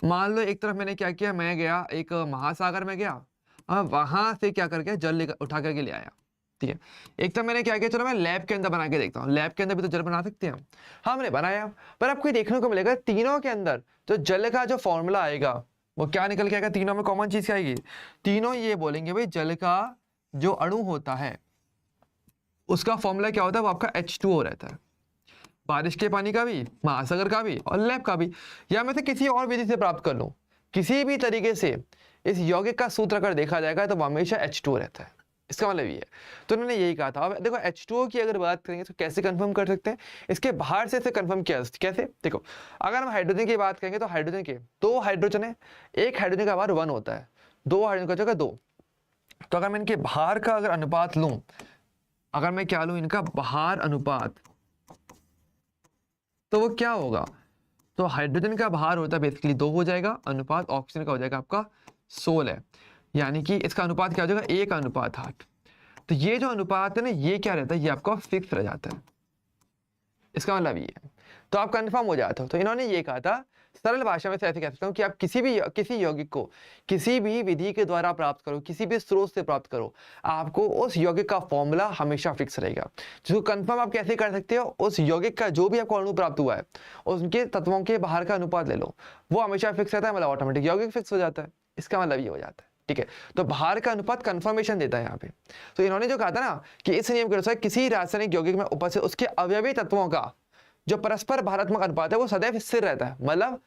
मान लो एक तरफ मैंने क्या किया, मैं गया एक महासागर में गया और वहां से क्या करके जल उठा करके ले आया, ठीक है। एक तो मैंने क्या किया, चलो मैं लैब के अंदर बना के देखता हूँ, लैब के अंदर भी तो जल बना सकते हैं हम। हमने बनाया, पर आपको देखने को मिलेगा तीनों के अंदर जो जल का जो फॉर्मूला आएगा वो क्या निकल के आएगा, तीनों में कॉमन चीज क्या आएगी, तीनों ये बोलेंगे भाई जल का जो अणु होता है उसका फॉर्मूला क्या होता है, वो आपका H2O रहता है। बारिश के पानी का भी, महासागर का भी और लैब का भी, या मैं से किसी और विधि से प्राप्त कर लूं, किसी भी तरीके से इस यौगिक का सूत्र अगर देखा जाएगा तो वो हमेशा H2O रहता है। इसका मतलब ये है, तो उन्होंने यही कहा था। अब देखो H2O की अगर बात करेंगे तो कैसे कंफर्म कर सकते हैं, इसके बाहर से इसे कंफर्म किया कैसे, देखो अगर हम हाइड्रोजन की बात करेंगे तो हाइड्रोजन के दो हाइड्रोजन है, एक हाइड्रोजन का बाहर 1 होता है, दो हाइड्रोजन का जगह 2। तो अगर मैं इनके बाहर का अगर अनुपात लूं, अगर मैं क्या लूं इनका बाहर अनुपात, तो वो क्या होगा, तो हाइड्रोजन का बाहर होता है बेसिकली 2 हो जाएगा, अनुपात ऑक्सीजन का हो जाएगा आपका 16, यानी कि इसका अनुपात क्या हो जाएगा 1:8। तो ये जो अनुपात है ना ये क्या रहता है, ये आपका फिक्स रह जाता है। इसका मतलब ये है, तो आप कंफर्म हो जाते हो। तो इन्होंने ये कहा था सरल भाषा में से ऐसे कह सकता हूँ कि आप किसी यौगिक को किसी भी विधि के द्वारा प्राप्त करो, किसी भी स्रोत से प्राप्त करो, आपको उस यौगिक का फॉर्मूला हमेशा फिक्स रहेगा। जिसको कंफर्म आप कैसे कर सकते हो, उस यौगिक का जो भी आपको अणु प्राप्त हुआ है उनके तत्वों के बाहर का अनुपात ले लो, वो हमेशा फिक्स रहता है, मतलब ऑटोमेटिक यौगिक फिक्स हो जाता है। इसका मतलब ये हो जाता है, ठीक है। तो बाहर का अनुपात कंफर्मेशन देता है यहाँ पे। तो इन्होंने जो कहा था ना कि इस नियम के अनुसार किसी रासायनिक यौगिक में उपस्थित उसके अवयवी तत्वों का जो परस्पर भारात्मक अनुपात है वो सदैव स्थिर रहता है। मतलब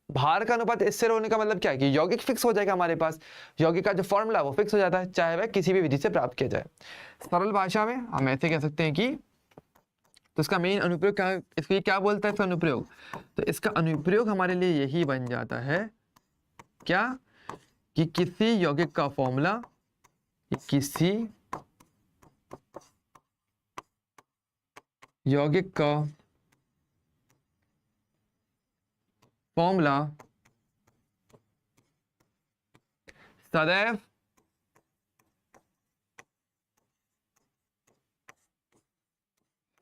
भार का अनुपात स्थिर होने का मतलब क्या है कि यौगिक फिक्स हो जाएगा, हमारे पास यौगिक का जो फॉर्मूला वो फिक्स हो जाता है, चाहे वह किसी भी विधि से प्राप्त किया जाए। सरल भाषा में हम ऐसे कह सकते हैं कि, तो इसका मेन अनुप्रयोग क्या, इसको क्या बोलता है इसका अनुप्रयोग, तो इसका अनुप्रयोग हमारे लिए यही बन जाता है क्या, कि किसी यौगिक का फॉर्मूला, किसी यौगिक का फॉर्मूला सदैव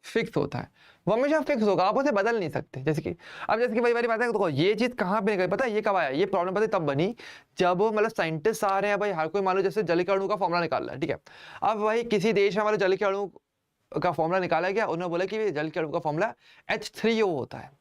फिक्स होता है, वो हमेशा फिक्स होगा, आप उसे बदल नहीं सकते। जैसे कि अब जैसे कि वही वाली बात है, तो ये चीज कहाँ पे निकली पता है, ये कब आया, ये प्रॉब्लम पता है तब बनी जब मतलब साइंटिस्ट आ रहे हैं भाई, हर कोई मान लो जैसे जल के अणु का फॉर्मूला निकाल रहा है, ठीक है। अब वही किसी देश में हमारे जल के अणु का फॉर्मूला निकाला गया, उन्होंने बोला कि जल के अणु का फॉर्मूला H3O होता है।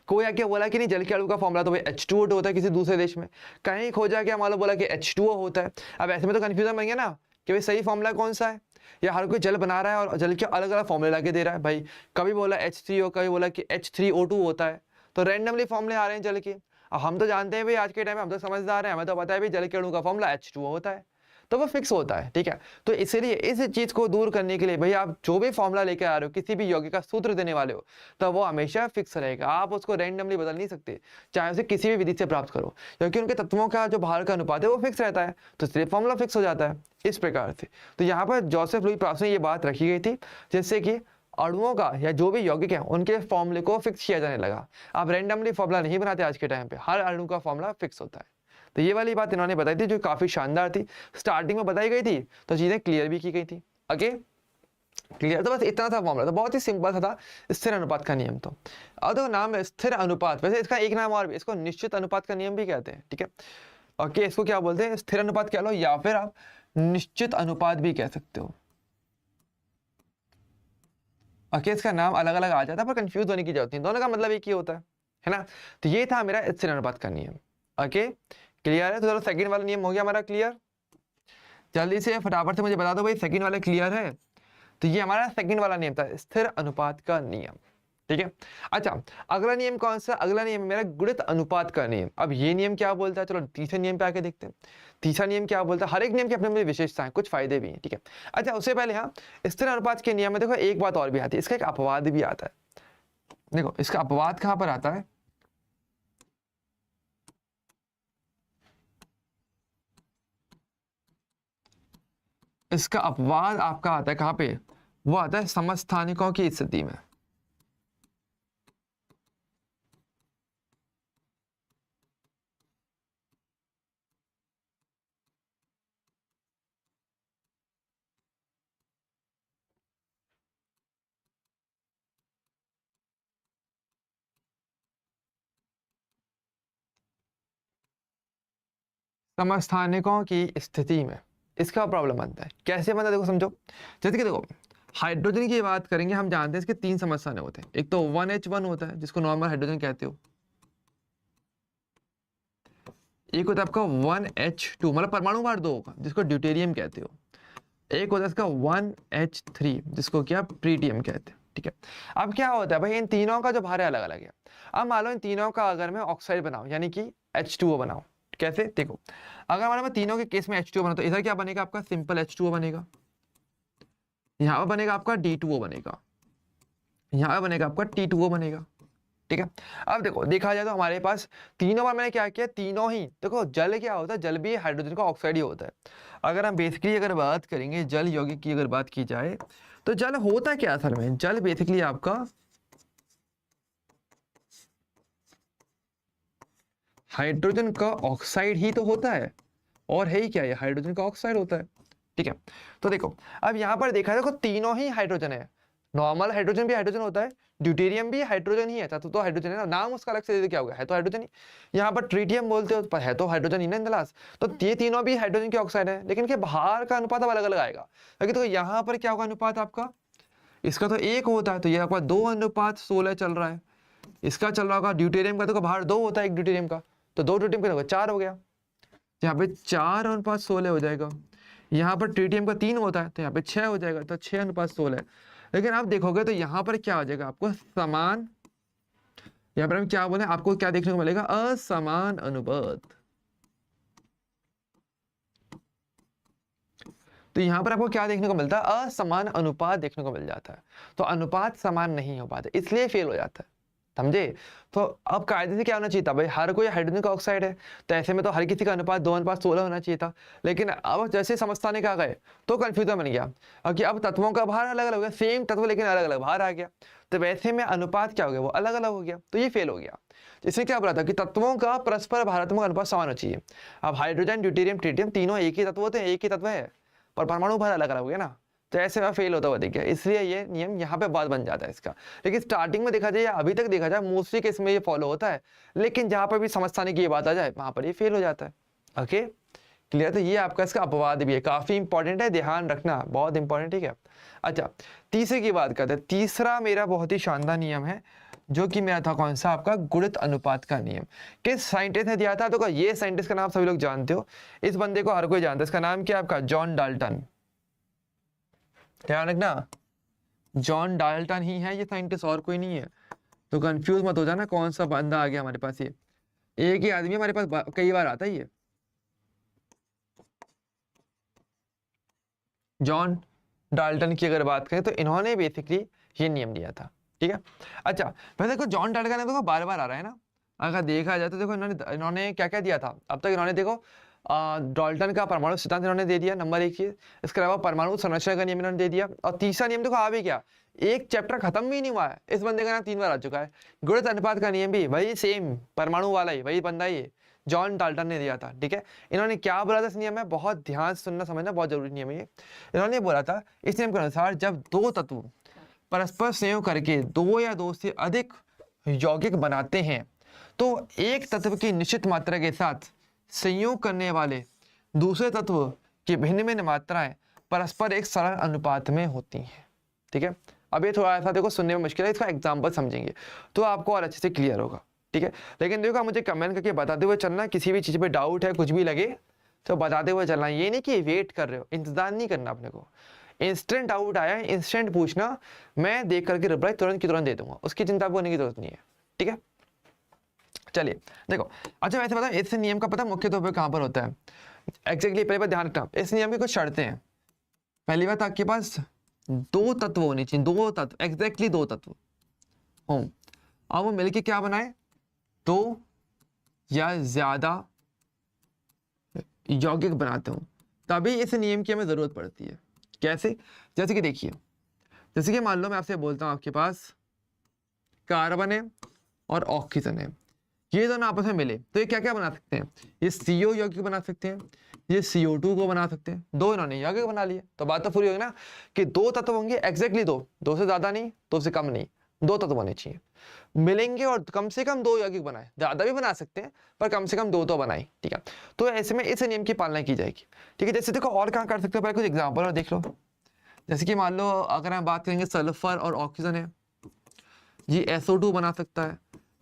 कोई आके बोला कि नहीं जल के अणु का फॉर्मूला तो भाई H2O होता है किसी दूसरे देश में, कहीं खोजा के मान लो बोला कि H2O होता है। अब ऐसे में तो कंफ्यूजन बन गया ना कि भाई सही फॉर्मूला कौन सा है, या हर कोई जल बना रहा है और जल के अलग अलग फॉर्मूले लाके दे रहा है भाई, कभी बोला H3O, कभी बोला कि H3O2 होता है, तो रैंडमली फॉर्मूले आ रहे हैं जल के। अब हम तो जानते हैं भाई आज के टाइम में हम तो समझदार हैं, हमें तो पता है भाई जल के अणु का फॉर्मूला H2O होता है, तो वो फिक्स होता है, ठीक है। तो इसलिए इस चीज को दूर करने के लिए भाई आप जो भी फॉर्मूला लेकर आ रहे हो, किसी भी यौगिक का सूत्र देने वाले हो, तो वो हमेशा फिक्स रहेगा, आप उसको रैंडमली बदल नहीं सकते, चाहे उसे किसी भी विधि से प्राप्त करो, क्योंकि उनके तत्वों का जो बाहर का अनुपात है वो फिक्स रहता है, तो इसलिए फॉर्मूला फिक्स हो जाता है इस प्रकार से। तो यहाँ पर जोसेफ लुई प्राउस ने ये बात रखी गई थी, जिससे कि अणुओं का या जो भी यौगिक है उनके फॉर्मूले को फिक्स किया जाने लगा। आप रैंडमली फॉर्मूला नहीं बनाते आज के टाइम पे, हर अणु का फॉर्मूला फिक्स होता है। तो ये वाली बात इन्होंने बताई थी जो काफी शानदार थी, स्टार्टिंग में बताई गई थी तो चीजें क्लियर भी की गई थी। ओके क्लियर, तो बस इतना था फॉर्मूला, तो बहुत ही सिंपल सा था स्थिर अनुपात का नियम। तो अब देखो नाम है स्थिर अनुपात, वैसे इसका एक नाम और भी, इसको निश्चित अनुपात का नियम भी कहते हैं, ठीक है। ओके इसको क्या बोलते हैं, स्थिर अनुपात कह लो या फिर आप निश्चित अनुपात भी कह सकते हो। ओके इसका नाम अलग अलग आ जाता है पर कंफ्यूज होने की जरूरत नहीं, दोनों का मतलब एक ही होता है ना। तो ये था मेरा स्थिर अनुपात का नियम। ओके क्लियर है, तो चलो सेकंड वाला नियम हो गया हमारा क्लियर। जल्दी से फटाफट से मुझे बता दो भाई सेकंड वाला क्लियर है। तो ये हमारा सेकंड वाला नियम था स्थिर अनुपात का नियम, ठीक है। अच्छा अगला नियम कौन सा, अगला नियम मेरा गुणित अनुपात का नियम। अब ये नियम क्या बोलता है, चलो तीसरे नियम पे आके देखते हैं तीसरा नियम क्या बोलता है। हर एक नियम की अपनी अपनी विशेषताएं, कुछ फायदे भी हैं, ठीक है। अच्छा उससे पहले हाँ स्थिर अनुपात के नियम में देखो एक बात और भी आती है, इसका एक अपवाद भी आता है। देखो इसका अपवाद कहां पर आता है, इसका अपवाद आपका आता है कहां पे, वो आता है समस्थानिकों की स्थिति में। समस्थानिकों की स्थिति में, इसका प्रॉब्लम बनता है। कैसे बनता है देखो समझो। जैसे कि देखो हाइड्रोजन की बात करेंगे, हम जानते हैं इसके 3 समस्थानिक होते हैं। एक तो 1H1 होता है जिसको नॉर्मल हाइड्रोजन कहते हो, एक होता है आपका 1H2 मतलब परमाणु भार 2 होगा जिसको ड्यूटेरियम कहते हो, एक होता है इसका 1H3 जिसको क्या ट्रीटियम कहते हैं। ठीक है, अब क्या होता है भाई, इन तीनों का जो भार है अलग अलग है। अब मान लो इन तीनों का अगर मैं ऑक्साइड बनाऊं यानी कि H2O बनाऊं, कैसे देखो, अगर मान लो मैं तीनों के केस में H2O बनाऊं तो इधर क्या बनेगा आपका सिंपल H2O बनेगा, यहाँ पर बनेगा आपका D2O बनेगा, यहाँ पर बनेगा आपका T2O बनेगा। ठीक है, अब देखो देखा जाए तो हमारे पास तीनों बार मैंने क्या किया, तीनों ही देखो जल क्या होता है, जल भी हाइड्रोजन का ऑक्साइड ही होता है। अगर हम बेसिकली अगर बात करेंगे जल यौगिक की अगर बात की जाए तो जल होता क्या असल में, जल बेसिकली आपका हाइड्रोजन का ऑक्साइड ही तो होता है, और है ही क्या, ये हाइड्रोजन का ऑक्साइड होता है। ठीक है, तो देखो अब यहाँ पर देखा देखो तीनों ही हाइड्रोजन है, नॉर्मल हाइड्रोजन भी हाइड्रोजन होता है, ड्यूटेरियम भी हाइड्रोजन ही है, तो हाइड्रोजन है ना, नाम उसका अलग से दे क्या हो गया, है तो हाइड्रोजन ही। यहाँ पर ट्रीटियम बोलते हो पर है तो हाइड्रोजन ही ना लास्ट। तो ये तीनों भी हाइड्रोजन के ऑक्साइड है, लेकिन इनके बाहर का अनुपात अब अलग अलग आएगा। क्योंकि तो यहाँ पर क्या होगा अनुपात आपका, इसका तो 1 होता है तो ये आपका 2:16 चल रहा है, इसका चल रहा होगा ड्यूटेरियम का तो बाहर 2 होता है एक ड्यूटेरियम का, तो 2 ड्यूटेरियम का होगा 4 हो गया, यहाँ पे 4:16 हो जाएगा। यहाँ पर ट्रीटियम का 3 होता है तो यहाँ पे 6 हो जाएगा, तो 6:16। लेकिन आप देखोगे तो यहाँ पर क्या हो जाएगा आपको समान, यहाँ पर हम क्या बोले आपको क्या देखने को मिलेगा, असमान अनुपात। तो यहाँ पर आपको क्या देखने को मिलता है, असमान अनुपात देखने को मिल जाता है। तो अनुपात समान नहीं हो पाते इसलिए फेल हो जाता है, समझे। तो अब कायदे से क्या होना चाहिए था भाई, हर कोई हाइड्रोजन का ऑक्साइड है तो ऐसे में तो हर किसी का अनुपात 2:16 होना चाहिए था। लेकिन अब जैसे समझताने का गए तो कंफ्यूजन बन गया, क्योंकि अब तत्वों का भार अलग अलग हो गया, सेम तत्व लेकिन अलग अलग भार आ गया, तो वैसे में अनुपात क्या हो गया, वो अलग अलग हो गया, तो ये फेल हो गया। इसमें क्या बोला था कि तत्वों का परस्पर भारात्मक अनुपात समान होना चाहिए। अब हाइड्रोजन ड्यूटेरियम ट्रीटियम तीनों एक ही तत्व होते हैं, एक ही तत्व है, पर परमाणु भार अलग अलग हो गया ना, तो ऐसे में फेल होता हुआ दिख गया, इसलिए ये नियम यहाँ पे बाद बन जाता है इसका। लेकिन स्टार्टिंग में देखा जाए या अभी तक देखा जाए मोस्टली केस में ये फॉलो होता है, लेकिन जहाँ पर भी समझताने की ये बात आ जाए वहां पर ये फेल हो जाता है। ओके क्लियर, तो ये आपका इसका अपवाद भी है, काफी इंपॉर्टेंट है, ध्यान रखना बहुत इंपॉर्टेंट। ठीक है, अच्छा तीसरे की बात करते हैं। तीसरा मेरा बहुत ही शानदार नियम है जो कि मेरा था कौन सा, आपका गुणित अनुपात का नियम। किस साइंटिस्ट ने दिया था, तो ये साइंटिस्ट का नाम सभी लोग जानते हो, इस बंदे को हर कोई जानता है, इसका नाम क्या है आपका, जॉन डाल्टन। ध्यान रखना जॉन डाल्टन ही है ये साइंटिस्ट, और कोई नहीं है, तो कंफ्यूज मत हो जाना कौन सा बंदा आ गया हमारे पास। ये एक ही आदमी हमारे पास कई बार आता है, ये जॉन डाल्टन की अगर बात करें तो इन्होंने बेसिकली ये नियम दिया था। ठीक है, अच्छा वैसे देखो जॉन डाल्टन का देखो बार बार आ रहा है ना, अगर देखा जाए तो देखो इन्होंने क्या क्या दिया था अब तक। इन्होंने देखो डाल्टन का परमाणु सिद्धांत इन्होंने दे दिया, नंबर 1 चीज। इसके अलावा परमाणु संरचना का नियम इन्होंने दे दिया, और तीसरा नियम देखो आ भी क्या, एक चैप्टर खत्म भी नहीं हुआ है, इस बंदे का नाम 3 बार आ चुका है। गुणित अनुपात का नियम भी वही सेम परमाणु वाला ही वही बंदा ही जॉन डाल्टन ने दिया था। ठीक है, इन्होंने क्या बोला था इस नियम में, बहुत ध्यान से सुनना समझना बहुत जरूरी नियम है ये। इन्होंने बोला था इस नियम के अनुसार जब 2 तत्व परस्पर संयोग करके 2 या 2 से अधिक यौगिक बनाते हैं तो एक तत्व की निश्चित मात्रा के साथ संयोग करने वाले दूसरे तत्व की भिन्न भिन्न मात्राएं परस्पर एक सरल अनुपात में होती हैं। ठीक है, अब ये थोड़ा सा देखो सुनने में मुश्किल है, इसका एग्जांपल समझेंगे तो आपको और अच्छे से क्लियर होगा। ठीक है, लेकिन देखो मुझे कमेंट करके बताते हुए चलना, किसी भी चीज़ पे डाउट है कुछ भी लगे तो बताते हुए चलना, ये नहीं कि वेट कर रहे हो, इंतजार नहीं करना अपने को। इंस्टेंट डाउट आया इंस्टेंट पूछना, मैं देख करके रिप्लाई तुरंत की तुरंत दे दूंगा, उसकी चिंता करने की जरूरत नहीं है। ठीक है, चलिए देखो अच्छा वैसे पता है इस नियम का पता मुख्य तौर पर कहाँ पर होता है एग्जैक्टली, पहले बात ध्यान रखना, इस नियम की कुछ शर्तें हैं। पहली बात आपके पास 2 तत्व होने चाहिए, 2 तत्व एग्जैक्टली 2 तत्व हो, अब वो मिलके क्या बनाए, 2 या ज्यादा यौगिक बनाते हो, तभी इस नियम की हमें जरूरत पड़ती है। कैसे, जैसे कि देखिए, जैसे कि मान लो मैं आपसे बोलता हूं आपके पास कार्बन है और ऑक्सीजन है, ये दोनों आपस में मिले तो ये क्या क्या बना सकते हैं, ये CO यौगिक बना सकते हैं, ये CO2 को बना सकते हैं, 2 इन्होंने यौगिक बना लिए। तो बात तो पूरी होगी ना कि 2 तत्व होंगे एग्जैक्टली 2 से ज्यादा नहीं 2 से कम नहीं, दो तत्व होने चाहिए, मिलेंगे और कम से कम दो यौगिक बनाए, ज्यादा भी बना सकते हैं पर कम से कम दो तो बनाए, ठीक है। तो ऐसे में इस नियम की पालना की जाएगी, ठीक है। जैसे देखो और कहाँ कर सकते हो, पहले कुछ एग्जाम्पल और देख लो। जैसे कि मान लो अगर हम बात करेंगे सल्फर और ऑक्सीजन है, ये SO2 बना सकता है,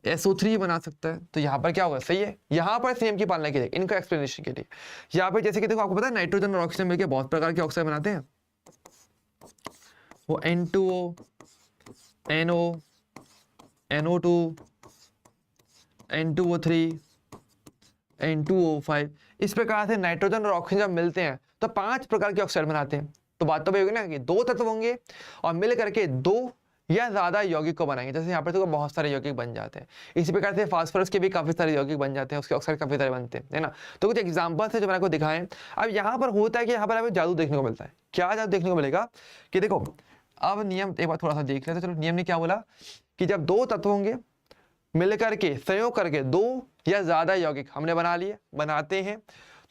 SO3 बना सकता है, तो यहाँ पर क्या होगा, सही है। यहाँ पर इस नियम की पालना की जाएगी इनका एक्सप्लेनेशन के लिए। यहाँ पे जैसे कि देखो आपको पता है नाइट्रोजन और ऑक्सीजन मिलकर बहुत प्रकार के ऑक्साइड बनाते हैं, वो N2O, NO, NO2, N2O3, N2O5, इस प्रकार से नाइट्रोजन और ऑक्सीजन जब मिलते हैं तो 5 प्रकार के ऑक्साइड बनाते हैं। तो बात तो भाई होगी ना कि दो तत्व होंगे और मिल करके दो या ज्यादा यौगिक को बनाएंगे। जैसे यहाँ पर तो बहुत सारे यौगिक बन जाते हैं, इसी प्रकार से फास्फोरस के भी काफी सारे यौगिक बन जाते हैं, उसके ऑक्साइड काफी सारे बनते हैं, है ना। तो कुछ एग्जांपल्स है जो मैंने आपको दिखाए। अब यहाँ पर होता है कि यहाँ पर आपको जादू देखने को मिलता है। क्या जादू देखने को मिलेगा कि देखो, अब नियम एक बार थोड़ा सा देख लेते हैं। चलो, नियम ने क्या बोला कि जब दो तत्व होंगे मिल करके संयोग करके दो या ज्यादा यौगिक हमने बना लिए, बनाते हैं,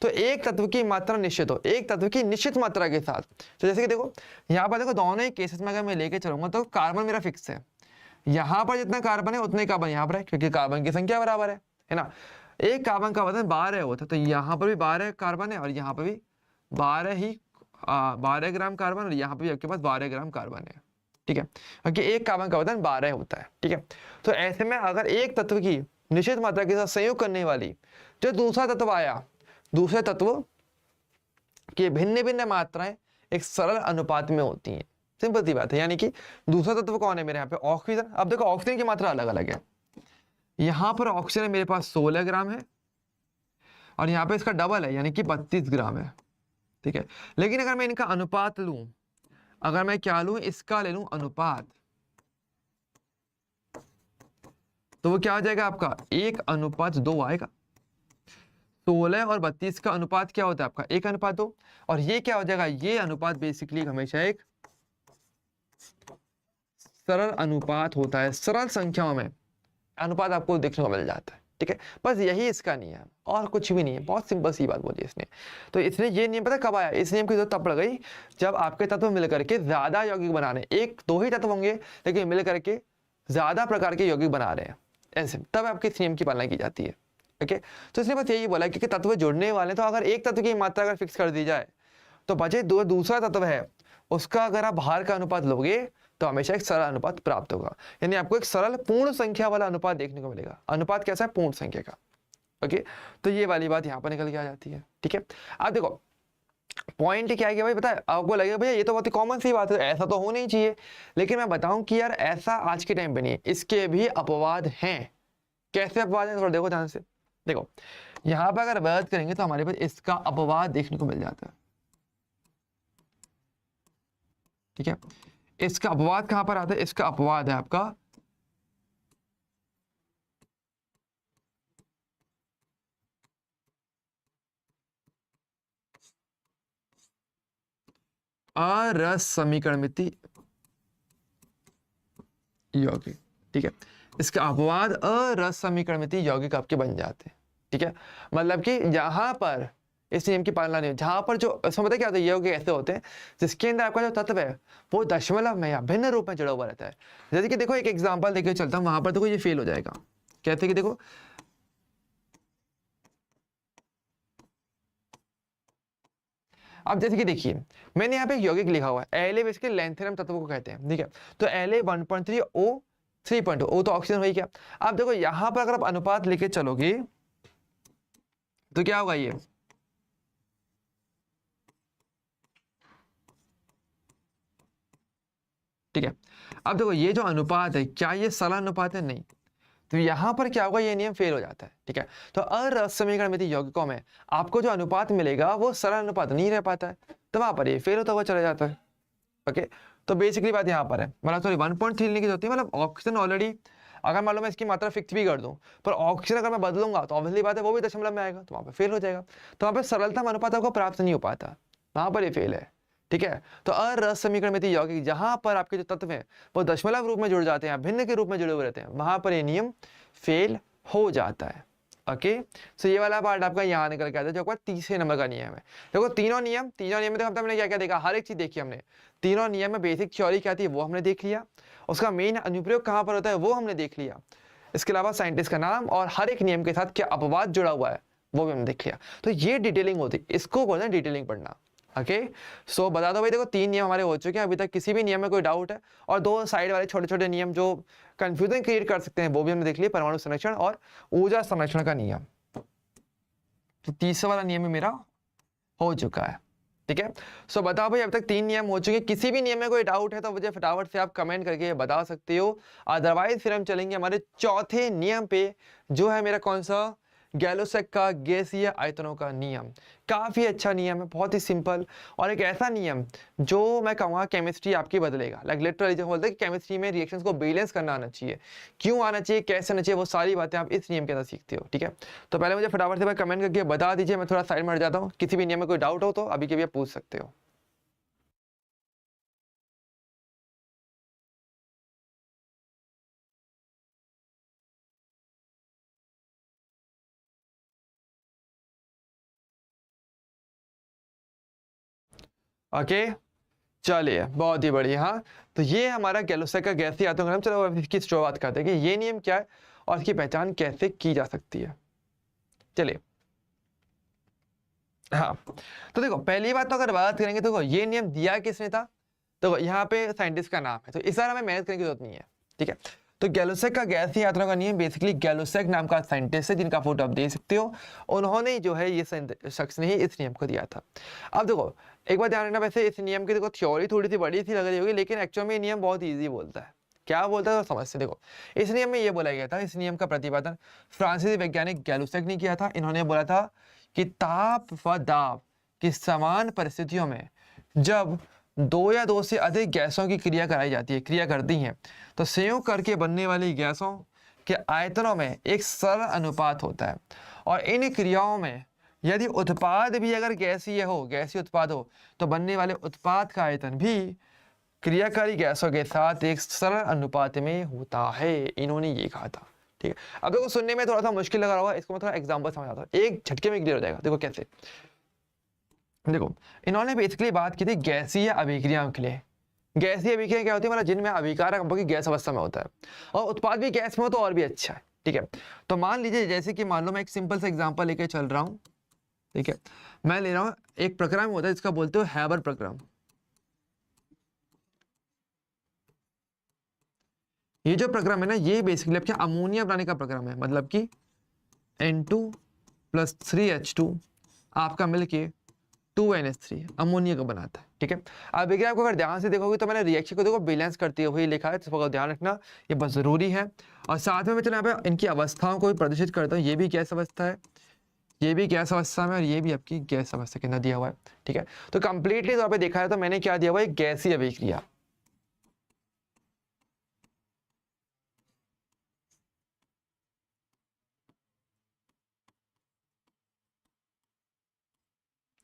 तो एक तत्व की मात्रा निश्चित हो, एक तत्व की निश्चित मात्रा के साथ। तो जैसे कि देखो यहाँ पर देखो दोनों ही केसेस में अगर मैं लेके चलूंगा तो कार्बन मेरा फिक्स है, यहाँ पर जितना कार्बन है उतने कार्बन यहाँ पर है, क्योंकि कार्बन की संख्या बराबर है ना। एक कार्बन का वजन 12 होता है, तो यहाँ पर भी 12 कार्बन है और यहाँ पर भी 12 ग्राम कार्बन, और यहाँ पर भी आपके पास 12 ग्राम कार्बन है, ठीक है, क्योंकि एक कार्बन का वजन 12 होता है, ठीक है। तो ऐसे में अगर एक तत्व की निश्चित मात्रा के साथ संयोग करने वाली जो दूसरा तत्व आया, दूसरे तत्व की भिन्न भिन्न मात्राएं एक सरल अनुपात में होती हैं। सिंपल सी बात है, यानी कि दूसरा तत्व कौन है मेरे यहाँ पे, ऑक्सीजन। अब देखो ऑक्सीजन की मात्रा अलग अलग है, यहाँ पर ऑक्सीजन मेरे पास 16 ग्राम है और यहाँ पे इसका डबल है यानी कि 32 ग्राम है, ठीक है। लेकिन अगर मैं इनका अनुपात लूं, अगर मैं क्या लूं, इसका ले लूं अनुपात, तो वो क्या हो जाएगा आपका 1:2 आएगा। 16 और 32 का अनुपात क्या होता है आपका 1:2, और ये क्या हो जाएगा, ये अनुपात बेसिकली हमेशा एक सरल अनुपात होता है। सरल संख्याओं में अनुपात आपको देखने को मिल जाता है, ठीक है। बस यही इसका नियम, और कुछ भी नहीं है, बहुत सिंपल सी बात बोली इसने। तो इसने ये नियम पता कब आया, इस नियम की जरूरत तब पड़ गई जब आपके तत्व मिलकर के ज्यादा यौगिक बनाने, एक दो ही तत्व होंगे लेकिन मिलकर के ज्यादा प्रकार के यौगिक बना रहे हैं, ऐसे तब आपके इस नियम की पालना की जाती है, ओके। तो इसने बस यही बोला कि तत्व जुड़ने वाले, तो अगर एक तत्व की मात्रा अगर फिक्स कर दी जाए तो बचे दूसरा तत्व है उसका अगर आप बाहर का अनुपात लोगे तो हमेशा एक सरल अनुपात प्राप्त होगा, यानी आपको एक सरल पूर्ण संख्या वाला अनुपात देखने को मिलेगा। अनुपात कैसा है, पूर्ण संख्या का, ओके। तो ये वाली बात यहाँ पर निकल के आ जाती है, ठीक है। अब देखो पॉइंट क्या है कि भाई पता है आपको लगेगा भैया ये तो बहुत ही कॉमन सी बात है, ऐसा तो होना ही चाहिए, लेकिन मैं बताऊं कि यार ऐसा आज के टाइम पे नहीं है, इसके भी अपवाद हैं। कैसे अपवाद है, थोड़ा देखो ध्यान से। देखो यहाँ पर अगर बात करेंगे तो हमारे पास इसका अपवाद देखने को मिल जाता है, ठीक है। इसका अपवाद कहां पर आता है, इसका अपवाद है आपका अरस समीकरणमिति यौगिक, ठीक है। इसका अपवाद अरस समीकरणमिति यौगिक आपके बन जाते हैं, ठीक है। मतलब कि यहां पर इस नियम की पालना नहीं, जहां पर जो इसमें पता क्या होता है, यौगिक ऐसे होते हैं जिसके अंदर आपका जो तत्व है वो दशमलव में या भिन्न रूप में जुड़ा हुआ रहता है। जैसे कि देखो एक एग्जांपल देके चलता हूं, वहां पर देखो ये फेल हो जाएगा। कहते हैं कि देखो अब जैसे कि देखिए मैंने यहाँ पे एक यौगिक लिखा हुआ है La, इसके लैंथेनम तत्व को कहते हैं, ठीक है। तो La 1.3 O 3.2, O तो ऑक्सीजन हुई क्या। अब देखो यहां पर अगर आप अनुपात लेके चलोगे तो क्या होगा, ये ठीक है। अब देखो ये जो अनुपात है क्या ये सरल अनुपात है, नहीं, तो यहां पर क्या होगा, ये नियम फेल हो जाता है, ठीक है। तो अरस समीकरणमिति यौगिकों में आपको जो अनुपात मिलेगा वो सरल अनुपात नहीं रह पाता है, तो वहां पर ये फेल होता हुआ चला जाता है, ओके। तो बेसिकली बात यहाँ पर है, मतलब सॉरी 1.3 लेने की जरूरत है, मतलब ऑक्सीजन ऑलरेडी अगर मान लो मैं इसकी मात्रा फिक्स भी कर दूं, पर ऑक्सीजन अगर मैं बदलूंगा तो ऑब्वियसली बात है वो भी दशमलव में आएगा, तो वहां पर फेल हो जाएगा। तो वहां पर सरलता अनुपात आपको प्राप्त नहीं हो पाता, वहां पर ये फेल है, ठीक है। तो अरस समीकरणमिति यौगिक जहां पर आपके जो तत्व हैं वो दशमलव रूप में जुड़ जाते हैं, भिन्न के रूप में जुड़े हुए रहते हैं, वहां पर ये नियम फेल हो जाता है, ओके, सो ये वाला पार्ट आपका यहाँ निकल के आता है, जो आपका तीसरे नंबर का नियम है। देखो तीनों नियम में तो हमने क्या क्या देखा, हर एक चीज देखी हमने। तीनों नियम में बेसिक थ्योरी क्या थी वो हमने देख लिया, उसका मेन अनुप्रयोग कहाँ पर होता है वो हमने देख लिया। इसके अलावा साइंटिस्ट का नाम और हर एक नियम के साथ क्या अपवाद जुड़ा हुआ है वो भी हमने देख लिया। तो ये डिटेलिंग होती है, इसको बोलते हैं डिटेलिंग पढ़ना। ओके, सो बता दो भाई, देखो 3 नियम हमारे हो चुके हैं, अभी तक किसी भी नियम में कोई डाउट है? और 2 साइड वाले छोटे छोटे नियम जो कंफ्यूजन क्रिएट कर सकते हैं वो भी हमने देख लिए, परमाणु संरक्षण और ऊर्जा संरक्षण का नियम। तो तीसरा वाला नियम भी मेरा हो चुका है, ठीक है। सो बताओ भाई, अब तक 3 नियम हो चुके हैं, किसी भी नियम में कोई डाउट है तो मुझे फटाफट से आप कमेंट करके बता सकते हो। अदरवाइज फिर हम चलेंगे हमारे चौथे नियम पे, जो है मेरा कौन सा, गैलोसैक का गैसीय आयतनों का नियम। काफी अच्छा नियम है, बहुत ही सिंपल, और एक ऐसा नियम जो मैं कहूँगा केमिस्ट्री आपकी बदलेगा। लाइक लिटरली जो बोलते हैं कि केमिस्ट्री में रिएक्शंस को बैलेंस करना आना चाहिए, क्यों आना चाहिए, कैसे आना चाहिए, वो सारी बातें आप इस नियम के अंदर सीखते हो, ठीक है। तो पहले मुझे फटाफट से भाई कमेंट करके बता दीजिए, मैं थोड़ा साइड में हट जाता हूँ। किसी भी नियम में कोई डाउट हो तो अभी के भी आप पूछ सकते हो। ओके, चलिए बहुत ही बढ़िया। हाँ, तो ये हमारा गैलोसैक का गैसीय आयतनों का नियम। चलो अब इसकी शुरुआत करते हैं कि ये नियम क्या है और इसकी पहचान कैसे की जा सकती है। चलिए, हाँ, तो देखो पहली बात तो अगर बात करेंगे तो ये नियम दिया किसने था, तो यहाँ पे साइंटिस्ट का नाम है, तो इस बार हमें मेहनत करने की जरूरत नहीं है, ठीक है। तो गैलोसैक का गैसीय आयतनों का नियम बेसिकली गैलोसैक नाम का साइंटिस्ट है, जिनका फोटो आप देख सकते हो, उन्होंने जो है ये शख्स ने ही इस नियम को दिया था। अब देखो एक बात ध्यान रखना, वैसे इस नियम की देखो थ्योरी थोड़ी सी बड़ी सी लग रही होगी, लेकिन एक्चुअल में ये नियम बहुत ईजी बोलता है। क्या बोलता है तो समझते। देखो इस नियम में ये बोला गया था, इस नियम का प्रतिपादन फ्रांसीसी वैज्ञानिक गैलोसैक ने किया था। इन्होंने बोला था कि ताप व दाब की समान परिस्थितियों में जब 2 या 2 से अधिक गैसों की क्रिया कराई जाती है, क्रिया करती हैं, तो संयोग करके बनने वाली गैसों के आयतनों में एक सरल अनुपात होता है, और इन क्रियाओं में यदि उत्पाद भी अगर गैसीय हो, गैसीय उत्पाद हो, तो बनने वाले उत्पाद का आयतन भी क्रियाकारी गैसों के साथ एक सरल अनुपात में होता है। इन्होंने ये कहा था, ठीक है। अब देखो सुनने में थोड़ा सा मुश्किल लग रहा होगा, इसको मैं थोड़ा एग्जांपल समझाता हूँ, एक झटके में क्लियर हो जाएगा। देखो कैसे, देखो इन्होंने बेसिकली बात की थी गैसीय अभिक्रियाओं के लिए। गैसीय अभिक्रिया क्या होती है, मतलब जिनमें अभिकारक की गैस अवस्था में होता है और उत्पाद भी गैस में हो तो और भी अच्छा है, ठीक है। तो मान लीजिए जैसे कि मान लो मैं एक सिंपल सा एग्जांपल लेके चल रहा हूँ, ठीक है। मैं ले रहा हूँ एक प्रक्रम होता है जिसका बोलते हो हैबर प्रक्रम। ये जो प्रक्रम है ना, ये बेसिकली आपके अमोनिया बनाने का प्रक्रम है, मतलब कि N2 + 3H2 आपका मिलके 2NH3 अमोनिया का बनाता है, ठीक है। अब देखिए आपको अगर ध्यान से देखोगे तो मैंने रिएक्शन को देखो बैलेंस करते हुए लिखा है, तो ध्यान रखना ये बहुत जरूरी है। और साथ में मैं चलो यहाँ पे इनकी अवस्थाओं को भी प्रदर्शित करता हूँ। ये भी गैस अवस्था है, ये भी गैस अवस्था में, और ये भी आपकी गैस अवस्था के अंदर दिया हुआ है, ठीक है। तो कंप्लीटली तौर पर देखा है तो मैंने क्या दिया हुआ है, गैसीय अभिक्रिया,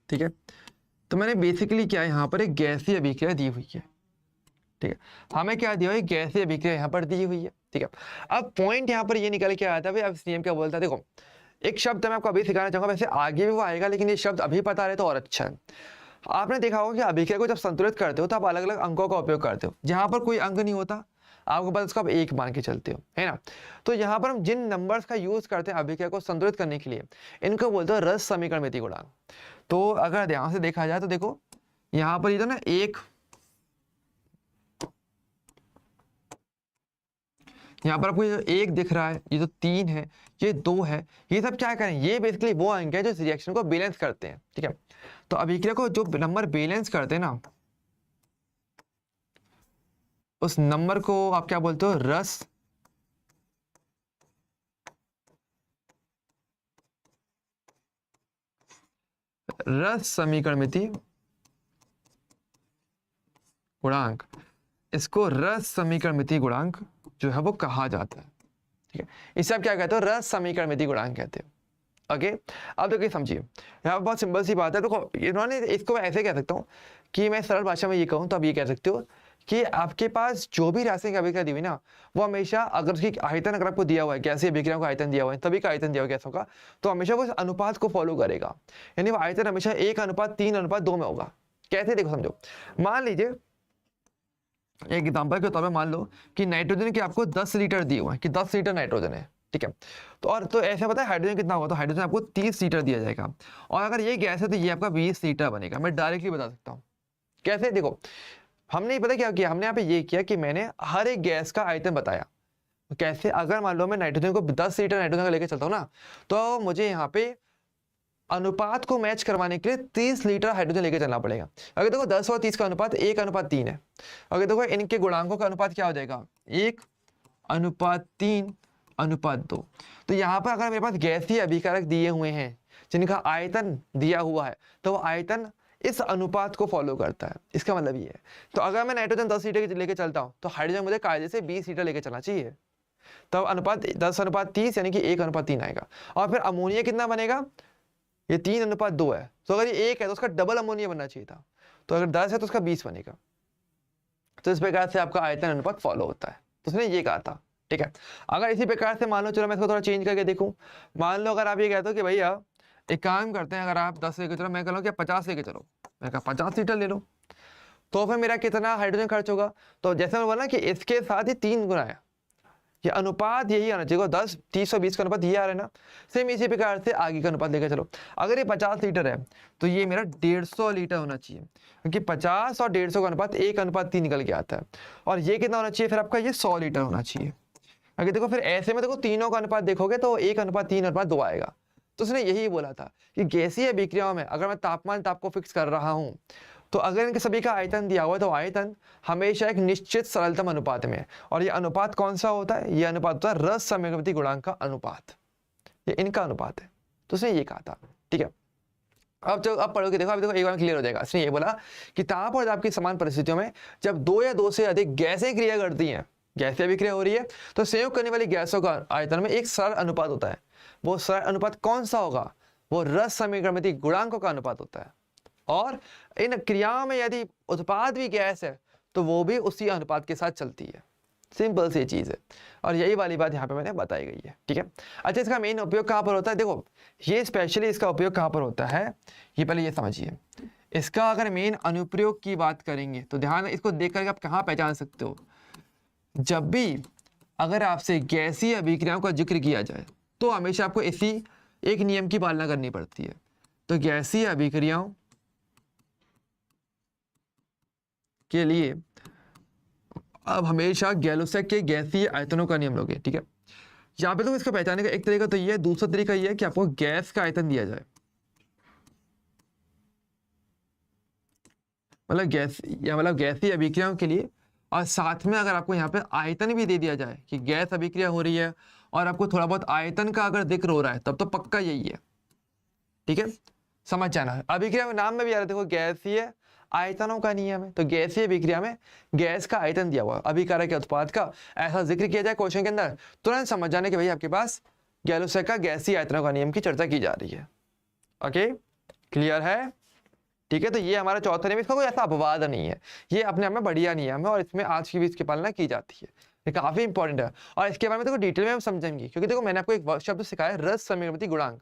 ठीक है। तो मैंने बेसिकली क्या यहाँ पर एक गैसीय अभिक्रिया दी हुई है, ठीक है। हमें क्या दिया हुआ है, गैसीय अभिक्रिया यहाँ पर दी हुई है, ठीक है। अब पॉइंट यहाँ पर ये निकल के आता है भाई, अब इस नियम क्या बोलता है। देखो एक शब्द मैं आपको अभी सिखाना चाहूंगा, वैसे आगे भी वो आएगा, लेकिन ये शब्द अभी पता रहे तो और अच्छा है। आपने देखा होगा कि अभिक्रिया को जब संतुलित करते हो तो आप अलग अलग अंकों का उपयोग करते हो। जहां पर कोई अंक नहीं होता आपको पास उसको आप 1 मान के चलते हो, है ना। तो यहाँ पर हम जिन नंबर्स का यूज करते हैं अभिक्रिया को संतुलित करने के लिए, इनको बोलते हो रस समीकरण मिति गुणांक। तो अगर ध्यान से देखा जाए तो देखो यहाँ पर ये तो ना 1, यहाँ पर आपको ये 1 दिख रहा है, ये तो 3 है, ये 2 है, ये सब क्या करें, ये बेसिकली वो अंक है जो रिएक्शन को बैलेंस करते हैं, ठीक है। तो अभिक्रिया को जो नंबर बैलेंस करते हैं ना, उस नंबर को आप क्या बोलते हो, रस समीकरण मिति गुणांक। इसको रस समीकरण मिति गुणांक जो है वो कहा जाता है, ठीक है। इसे आप क्या कहते हो, रस समीकरण मिति गुणांक कहते हो, ओके। अब देखिए समझिए, यहाँ पर बहुत सिंपल सी बात है। देखो इन्होंने इसको ऐसे कह सकता हूँ कि मैं सरल भाषा में ये कहूँ तो आप ये कह सकते हो कि आपके पास जो भी रासायनिक अभिक्रिया दी हुई ना, वो हमेशा अगर उसकी आयतन अगर आपको दिया हुआ है, गैसीय अभिक्रियाओं का आयतन दिया हुआ है, तभी का आयतन दिया हुआ है गैसों का, तो हमेशा वो इस अनुपात को फॉलो करेगा, यानी वो आयतन हमेशा 1:3:2 में होगा। कैसे देखो समझो, मान लीजिए एक एग्जांपल के तौर पे मान लो कि नाइट्रोजन के आपको 10 लीटर दिए हुए हैं कि 10 लीटर नाइट्रोजन है, ठीक है। तो और तो ऐसे पता है हाइड्रोजन कितना होगा, तो हाइड्रोजन आपको 30 लीटर दिया जाएगा, और अगर ये गैस है तो ये आपका 20 लीटर बनेगा। मैं डायरेक्टली बता सकता हूँ कैसे। देखो हमने पता क्या किया, हमने यहाँ पे ये किया कि मैंने हर एक गैस का आयतन बताया। कैसे, अगर मान लो मैं नाइट्रोजन को 10 लीटर नाइट्रोजन का लेकर चलता हूँ ना, तो मुझे यहाँ पे अनुपात को मैच करवाने के लिए 30 लीटर हाइड्रोजन लेके चलना पड़ेगा। अगर देखो 10 और 30 का अनुपात 1:3 है। अगर देखो इनके गुणांकों का अनुपात क्या हो जाएगा, 1:3:2। तो यहाँ पर अगर मेरे पास गैसीय अभिकारक दिए हुए हैं जिनका आयतन दिया हुआ है, तो वो आयतन इस अनुपात को फॉलो करता है। इसका मतलब ये है, तो अगर मैं नाइट्रोजन 10 लीटर लेके चलता हूँ, तो हाइड्रोजन मुझे कायदे से 20 लीटर लेके चलना चाहिए। तब अनुपात 10:30 यानी कि 1:3 आएगा। और फिर अमोनिया कितना बनेगा, ये 3:2 है, तो अगर ये 1 है तो उसका डबल अमोनिया बनना चाहिए था। तो अगर 10 है तो उसका 20 बनेगा। तो इस प्रकार से आपका आयतन अनुपात फॉलो होता है। तो उसने ये कहा था, ठीक है। अगर इसी प्रकार से मान लो, चलो मैं इसको थोड़ा चेंज करके देखूं, मान लो अगर आप ये कहते हो कि भैया एक काम करते हैं, अगर आप 10 लेके चलो, मैं कह लो कि 50 लेके चलो, मैं कहा 50 लीटर ले लो, तो फिर मेरा कितना हाइड्रोजन खर्च होगा। तो जैसे मैं बोला कि इसके साथ ही 3 गुना है, ये अनुपात यही आना चाहिए, 10, 30 और 20 का अनुपात ये आ रहा है ना। सेम इसी प्रकार से आगे का अनुपात लेकर चलो। अगर ये 50 लीटर है तो ये मेरा 150 लीटर होना चाहिए, क्योंकि 50 और 150 का अनुपात 1:3 निकल के आता है। और ये कितना होना चाहिए फिर आपका, ये 100 लीटर होना चाहिए। अगर देखो फिर ऐसे में देखो तीनों का अनुपात देखोगे तो 1:3:2 आएगा। तो उसने यही बोला था कि गैसीय अभिक्रियाओं में अगर मैं ताप को फिक्स कर रहा हूँ, तो अगर इनके सभी का आयतन दिया हुआ है, तो आयतन हमेशा एक निश्चित सरलतम अनुपात में है। और ये अनुपात कौन सा होता है, ये अनुपात होता है रस समीकरणित गुणांक का अनुपात, ये इनका अनुपात है। तो उसने ये कहा था, ठीक है। अब पढ़ोगे देखो, अब देखो एक बार क्लियर हो जाएगा। इसने ये बोला कि ताप और दाब की समान परिस्थितियों में जब 2 या 2 से अधिक गैसें क्रिया करती हैं, गैसीय अभिक्रिया हो रही है, तो संयोग करने वाली गैसों का आयतन में एक सरल अनुपात होता है। वो सरल अनुपात कौन सा होगा, वो रस समीकरणित गुणांकों का अनुपात होता है। और इन क्रियाओं में यदि उत्पाद भी गैस है तो वो भी उसी अनुपात के साथ चलती है। सिंपल सी चीज है, और यही वाली बात यहाँ पे मैंने बताई गई है, ठीक है। अच्छा, इसका मेन उपयोग कहाँ पर होता है, देखो ये स्पेशली इसका उपयोग कहाँ पर होता है, ये पहले ये समझिए। इसका अगर मेन अनुप्रयोग की बात करेंगे तो ध्यान, इसको देख करके आप कहाँ पहचान सकते हो, जब भी अगर आपसे गैसीय अभिक्रियाओं का जिक्र किया जाए तो हमेशा आपको इसी एक नियम की पालना करनी पड़ती है। तो गैसीय अभिक्रियाओं के लिए अब हमेशा गैलोसेक के गैसीय आयतनों का नियम लोगे, ठीक है। यहाँ पे तो इसको पहचानने का एक तरीका तो ये है, दूसरा तरीका ये है कि आपको गैस का आयतन दिया जाए, मतलब गैस या मतलब गैसीय अभिक्रियाओं के लिए, और साथ में अगर आपको यहाँ पे आयतन भी दे दिया जाए कि गैस अभिक्रिया हो रही है और आपको थोड़ा बहुत आयतन का अगर जिक्र हो रहा है, तब तो पक्का यही है, ठीक है। समझ जाना, अभिक्रिया में नाम में भी आ रहा है, देखो गैसीय आयतनों का नियम है। तो गैसीय अभिक्रिया में गैस का आयतन दिया हुआ, अभिकारक के उत्पाद का ऐसा जिक्र किया जाए क्वेश्चन के अंदर, तुरंत समझ जाने के भाई आपके पास गैलोसेक का गैसीय आयतनों का नियम की चर्चा की जा रही है। ओके, क्लियर है, ठीक है। तो ये हमारा चौथा नियम, इसका कोई ऐसा अपवाद नहीं है, ये अपने आप में बढ़िया नियम है और इसमें आज की भी इसकी पालना की जाती है, ये काफी इंपॉर्टेंट है। और इसके बारे में देखो डिटेल में हम समझेंगे, क्योंकि देखो मैंने आपको एक शब्द सिखाया रस समीकरणित गुणांक,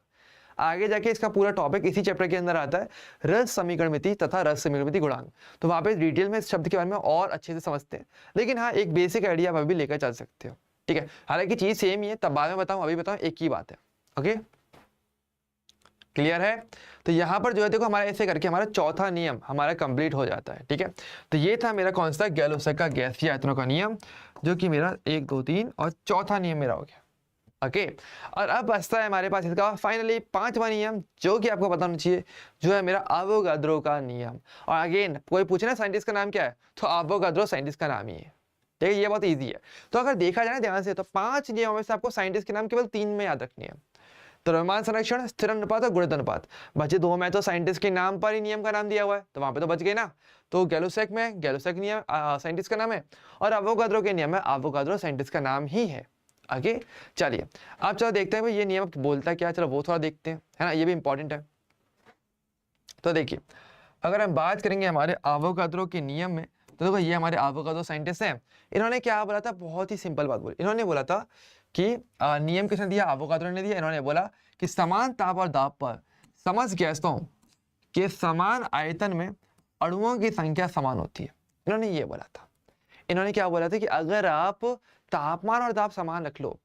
आगे जाके इसका पूरा टॉपिक इसी चैप्टर के अंदर आता है, रस समीकरणिति तथा रस समीकरणिति गुणांक। तो वहां पे डिटेल में इस शब्द के बारे में और अच्छे से समझते हैं, लेकिन हाँ एक बेसिक आइडिया आप भी लेकर चल सकते हो, ठीक है। हालांकि चीज सेम ही है, तब बाद में बताऊं अभी बताऊं, एक ही बात है। ओके, क्लियर है। तो यहाँ पर जो है देखो हमारा ऐसे करके हमारा चौथा नियम हमारा कंप्लीट हो जाता है, ठीक है। तो ये था मेरा कौन सा, गैलोसेक का गैसीय आयतनों का नियम, जो कि मेरा 1, 2, 3 और चौथा नियम मेरा हो गया। ओके, और अब बचता है हमारे पास इसका फाइनली 5वां नियम, जो कि आपको पता होना चाहिए, जो है मेरा अवोगाद्रो का नियम। और अगेन कोई पूछे ना साइंटिस्ट का नाम क्या है, तो अवोगाद्रो साइंटिस्ट का नाम ही है, ठीक है। ये बहुत ईजी है। तो अगर देखा जाए ध्यान से, तो 5 नियमों में से आपको साइंटिस्ट के नाम केवल 3 में याद रखनी है, द्रव्यमान संरक्षण, स्थिर अनुपात और गुणित अनुपात। बचे 2 में तो साइंटिस्ट के नाम पर ही नियम का नाम दिया हुआ है, तो वहां पे तो बच गए ना। तो गैलोसेक में गैलोसेक नियम साइंटिस्ट का नाम है, और अवोगाद्रो के नियम में अवोगाद्रो साइंटिस्ट का नाम ही है। आगे चलिए, अब चलो देखते हैं भाई ये नियम बोलता क्या है, चलो वो थोड़ा देखते हैं, है ना, ये भी इंपॉर्टेंट है। तो देखिए, अगर हम बात करेंगे हमारे अवोगाद्रो के नियम में, तो देखो ये हमारे एवोगाड्रो साइंटिस्ट हैं, इन्होंने क्या बोला था, बहुत ही सिंपल बात बोली। इन्होंने बोला था कि नियम किसने दिया, एवोगाड्रो ने दिया। इन्होंने बोला कि समान ताप और दाब पर समस्त गैसों के समान आयतन में अणुओं की संख्या समान होती है। इन्होंने ये बोला था। इन्होंने क्या बोला था कि अगर आप तापमान और दाब समान रख लो,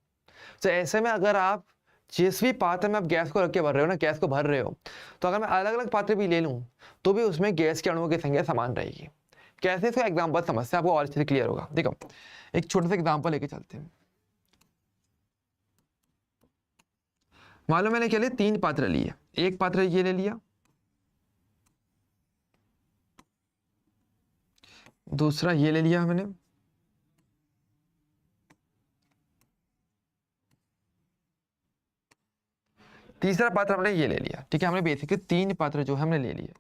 तो ऐसे में अगर आप जिस भी पात्र में आप गैस को रख के भर रहे हो ना, गैस को भर रहे हो, तो अगर मैं अलग अलग पात्र भी ले लूं तो भी उसमें गैस के अणुओं की संख्या समान रहेगी। कैसे, इसका एग्जाम्पल समझते हैं, आपको और अच्छे से क्लियर होगा। देखो एक छोटा सा एग्जाम्पल लेके चलते हैं। मान लो मैंने क्या लिया, 3 पात्र लिए। एक पात्र ये ले लिया, दूसरा ये ले लिया मैंने, तीसरा पात्र हमने ये ले लिया। ठीक है, हमने बेसिकली 3 पात्र जो है हमने ले लिए।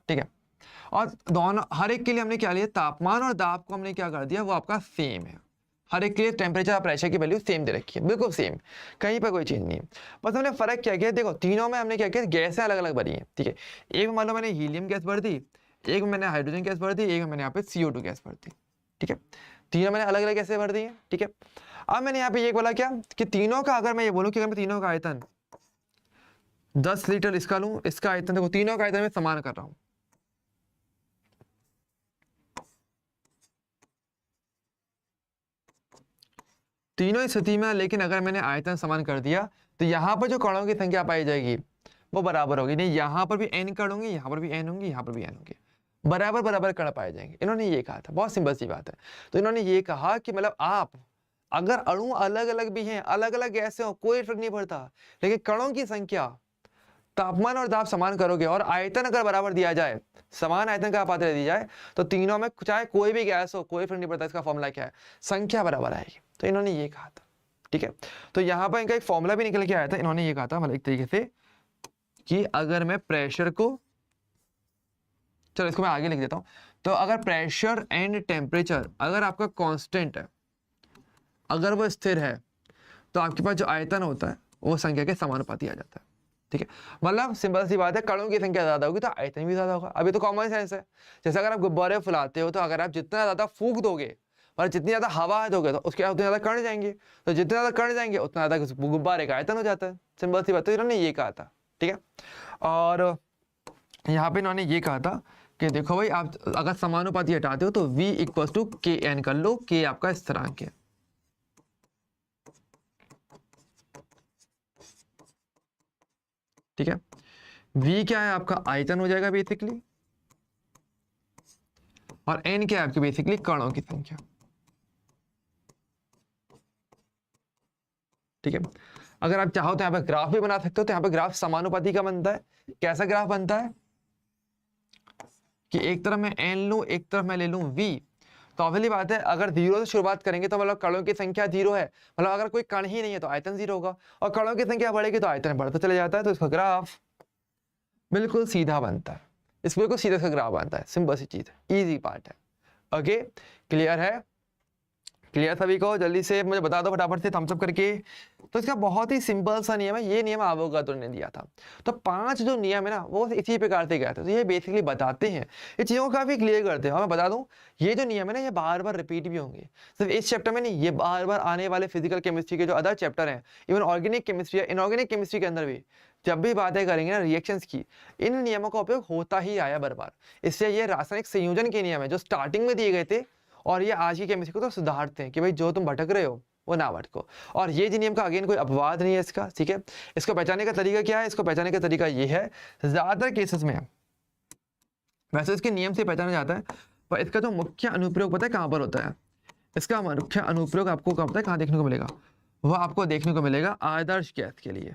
ठीक है, और दोनों हर एक के लिए हमने क्या लिया, तापमान और दाब को हमने क्या कर दिया, वो आपका सेम है। हर एक के लिए टेम्परेचर और प्रेशर की वैल्यू सेम दे रखी है, बिल्कुल सेम, कहीं पर कोई चेंज नहीं है। बस हमने फर्क क्या किया, देखो तीनों में हमने क्या किया, गैसें अलग अलग भरी हैं। ठीक है, एक में मान लो मैंने हीलियम गैस भर दी, एक में मैंने हाइड्रोजन गैस भर दी, एक में मैंने यहाँ पे CO2 गैस भर दी। ठीक है, तीनों मैंने अलग अलग गैसें भर दी है। ठीक है, अब मैंने यहाँ पे ये बोला क्या कि तीनों का, अगर मैं ये बोलूँ कि अगर मैं तीनों का आयतन 10 लीटर इसका लूँ, इसका आयतन देखो तीनों का आयतन मैं समान कर रहा हूँ। तीनों ही स्थिति में लेकिन अगर मैंने आयतन समान कर दिया तो यहाँ पर जो कणों की संख्या पाई जाएगी वो बराबर होगी। नहीं, यहाँ पर भी n कण होंगे, यहाँ पर भी n होंगे, यहाँ पर भी n होंगे, बराबर बराबर कण पाए जाएंगे। इन्होंने ये कहा था, बहुत सिंपल सी बात है। तो इन्होंने ये कहा कि मतलब आप अगर अणु अलग अलग भी हैं, अलग अलग गैसें हो, कोई फर्क नहीं पड़ता, लेकिन कणों की संख्या, तापमान और दाब समान करोगे और आयतन अगर बराबर दिया जाए, समान आयतन का पात्र दी जाए, तो तीनों में चाहे कोई भी गैस हो, कोई फर्क नहीं पड़ता। इसका फॉर्मूला क्या है, संख्या बराबर आएगी। तो इन्होंने ये कहा था। ठीक है, तो यहाँ पर इनका एक फॉर्मूला भी निकल के आया था। इन्होंने ये कहा था मतलब एक तरीके से कि अगर मैं प्रेशर को, चलो इसको मैं आगे लिख देता हूं, तो अगर प्रेशर एंड टेम्परेचर अगर आपका कांस्टेंट है, अगर वो स्थिर है, तो आपके पास जो आयतन होता है वो संख्या के समानुपाती आ जाता है। ठीक है, मतलब सिंपल सी बात है, कणों की संख्या ज्यादा होगी तो आयतन भी ज्यादा होगा। अभी तो कॉमन सेंस है, जैसे अगर आप गुब्बारे फुलाते हो तो अगर आप जितना ज्यादा फूंक दोगे और जितनी ज्यादा हवा दोगे तो उसके उतने ज्यादा कण जाएंगे, तो जितने ज्यादा कण जाएंगे उतना ज्यादा गुब्बारे का आयतन हो जाता है। सिंपल सी बात, तो इन्होंने ये कहा था। ठीक है, और यहाँ पे इन्होंने ये कहा था कि देखो भाई, आप अगर समानुपाती हटाते हो तो V = Kn कर लो, K आपका स्थिरांक है। ठीक है, V क्या है आपका आयतन हो जाएगा बेसिकली, और N क्या है आपकी बेसिकली कणों की संख्या। ठीक है, अगर आप चाहो तो यहाँ पे ग्राफ भी बना सकते हो। तो यहाँ पे ग्राफ समानुपाती का बनता है। कैसा ग्राफ बनता है कि एक तरफ मैं N लूं, एक तरफ मैं ले लूं V, तो ऑब्वियसली बात है अगर 0 से शुरुआत करेंगे तो मतलब कणों की संख्या 0 है, मतलब अगर कोई कण ही नहीं है तो आयतन 0 होगा, और कणों की संख्या बढ़ेगी तो आयतन बढ़ता चले जाता है। तो इसका ग्राफ बिल्कुल सीधा बनता है, इस बिल्कुल सीधा सा ग्राफ बनता है। सिंपल सी चीज है, ईजी पार्ट है। ओके, क्लियर है? क्लियर सभी को? जल्दी से मुझे बता दो फटाफट से थम्स अप करके। तो इसका बहुत ही सिंपल सा नियम है, ये नियम एवोगाड्रो ने दिया था। तो 5 जो नियम है ना वो इसी प्रकार से गए थे। तो ये बेसिकली बताते हैं, ये चीज़ों को काफी क्लियर करते हैं। और मैं बता दूं, ये जो नियम है ना ये बार बार रिपीट भी होंगे, सिर्फ इस चैप्टर में नहीं, ये बार बार आने वाले फिजिकल केमिस्ट्री के जो अदर चैप्टर हैं, even organic chemistry, inorganic chemistry के अंदर भी जब भी बातें करेंगे ना रिएक्शंस की, इन नियमों का उपयोग होता ही आया बार बार। इससे ये रासायनिक संयोजन के नियम है जो स्टार्टिंग में दिए गए थे, और ये आज की केमिस्ट्री को तो सुधारते हैं कि भाई जो तुम भटक रहे हो वो ना भटको। और ये नियम का अगेन कोई अपवाद नहीं है इसका। ठीक है, इसको पहचानने का तरीका क्या है? इसको पहचानने का तरीका ये है, ज्यादातर केसेस में वैसे इसके नियम से पहचाना जाता है, पर इसका जो मुख्य अनुप्रयोग पता है कहाँ पर होता है? इसका मुख्य अनुप्रयोग आपको कहाँ पता है कहाँ देखने को मिलेगा? वह आपको देखने को मिलेगा आदर्श गैस के लिए।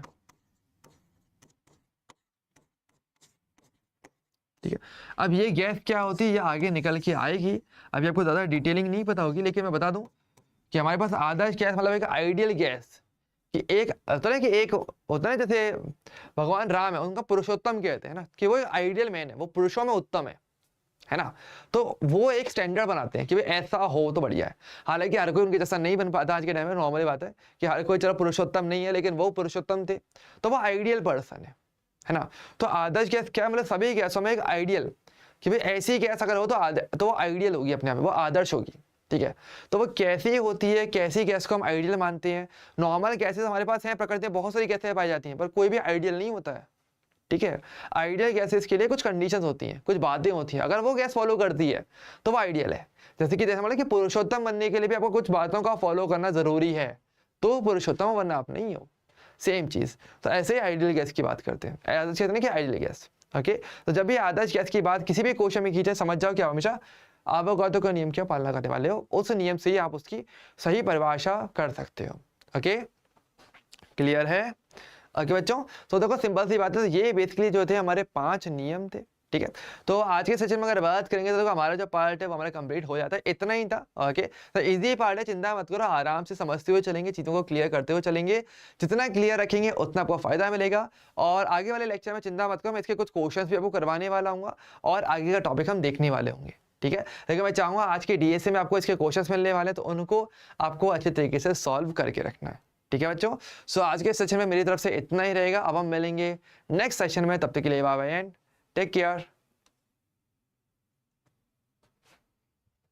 ठीक है, अब ये गैस क्या होती है ये आगे निकल के आएगी, अभी आपको ज्यादा डिटेलिंग नहीं पता होगी, लेकिन मैं बता दूं कि हमारे पास आदर्श गैस मतलब एक आइडियल गैस, कि एक होता है कि एक होता है जैसे भगवान राम है, उनका पुरुषोत्तम कहते हैं ना, कि वो आइडियल मैन है, वो पुरुषों में उत्तम है ना। तो वो एक स्टैंडर्ड बनाते हैं कि भाई ऐसा हो तो बढ़िया है। हालांकि हर कोई उनके जैसा नहीं बन पाता आज के टाइम में, नॉर्मली बात है कि हर कोई चलो पुरुषोत्तम नहीं है, लेकिन वो पुरुषोत्तम थे तो वो आइडियल पर्सन है ना। तो आदर्श गैस क्या मतलब सभी गैसों में एक आइडियल, कि भाई ऐसी गैस अगर हो तो वो आइडियल होगी, अपने आप में वो आदर्श होगी, ठीक है। तो वो कैसी होती है, कैसी गैस को हम आइडियल मानते हैं? नॉर्मल गैसेस हमारे पास हैं प्रकृति में, बहुत सारी गैसें पाई जाती हैं, पर कोई भी आइडियल नहीं होता है, ठीक है। आइडियल गैसेस के लिए कुछ कंडीशंस होती हैं, कुछ बातें होती हैं, अगर वो गैस फॉलो करती है तो वो आइडियल है। जैसे मतलब कि पुरुषोत्तम बनने के लिए भी आपको कुछ बातों का फॉलो करना जरूरी है, तो पुरुषोत्तम वरना आप नहीं हो, सेम चीज। तो ऐसे ही आइडियल गैस की बात करते हैं, आदर्श कहते हैं कि आइडियल गैस, ओके। तो जब भी आदर्श गैस की बात किसी भी क्वेश्चन में की जाए, समझ जाओ कि आप हमेशा अवोगाड्रो का नियम की पालना करने वाले हो, उस नियम से ही आप उसकी सही परिभाषा कर सकते हो, ओके। क्लियर है? ओके बच्चों, तो देखो सिंपल सी बात है, ये बेसिकली जो थे हमारे 5 नियम थे, ठीक है। तो आज के सेशन में अगर बात करेंगे तो देखो हमारा जो पार्ट है वो हमारा कंप्लीट हो जाता है, इतना ही था, ओके। तो इजी पार्ट है, चिंता मत करो, आराम से समझते हुए चलेंगे, चीज़ों को क्लियर करते हुए चलेंगे, जितना क्लियर रखेंगे उतना आपको फायदा मिलेगा। और आगे वाले लेक्चर में चिंता मत करो, मैं इसके कुछ क्वेश्चंस भी आपको करवाने वाला हूँ और आगे का टॉपिक हम देखने वाले होंगे, ठीक है। लेकिन मैं चाहूँगा आज के डीएसए में आपको इसके क्वेश्चंस मिलने वाले हैं, तो उनको आपको अच्छे तरीके से सॉल्व करके रखना है, ठीक है बच्चों। सो आज के सेशन में मेरी तरफ से इतना ही रहेगा, अब हम मिलेंगे नेक्स्ट सेशन में, तब तक के लिए bye bye and take care.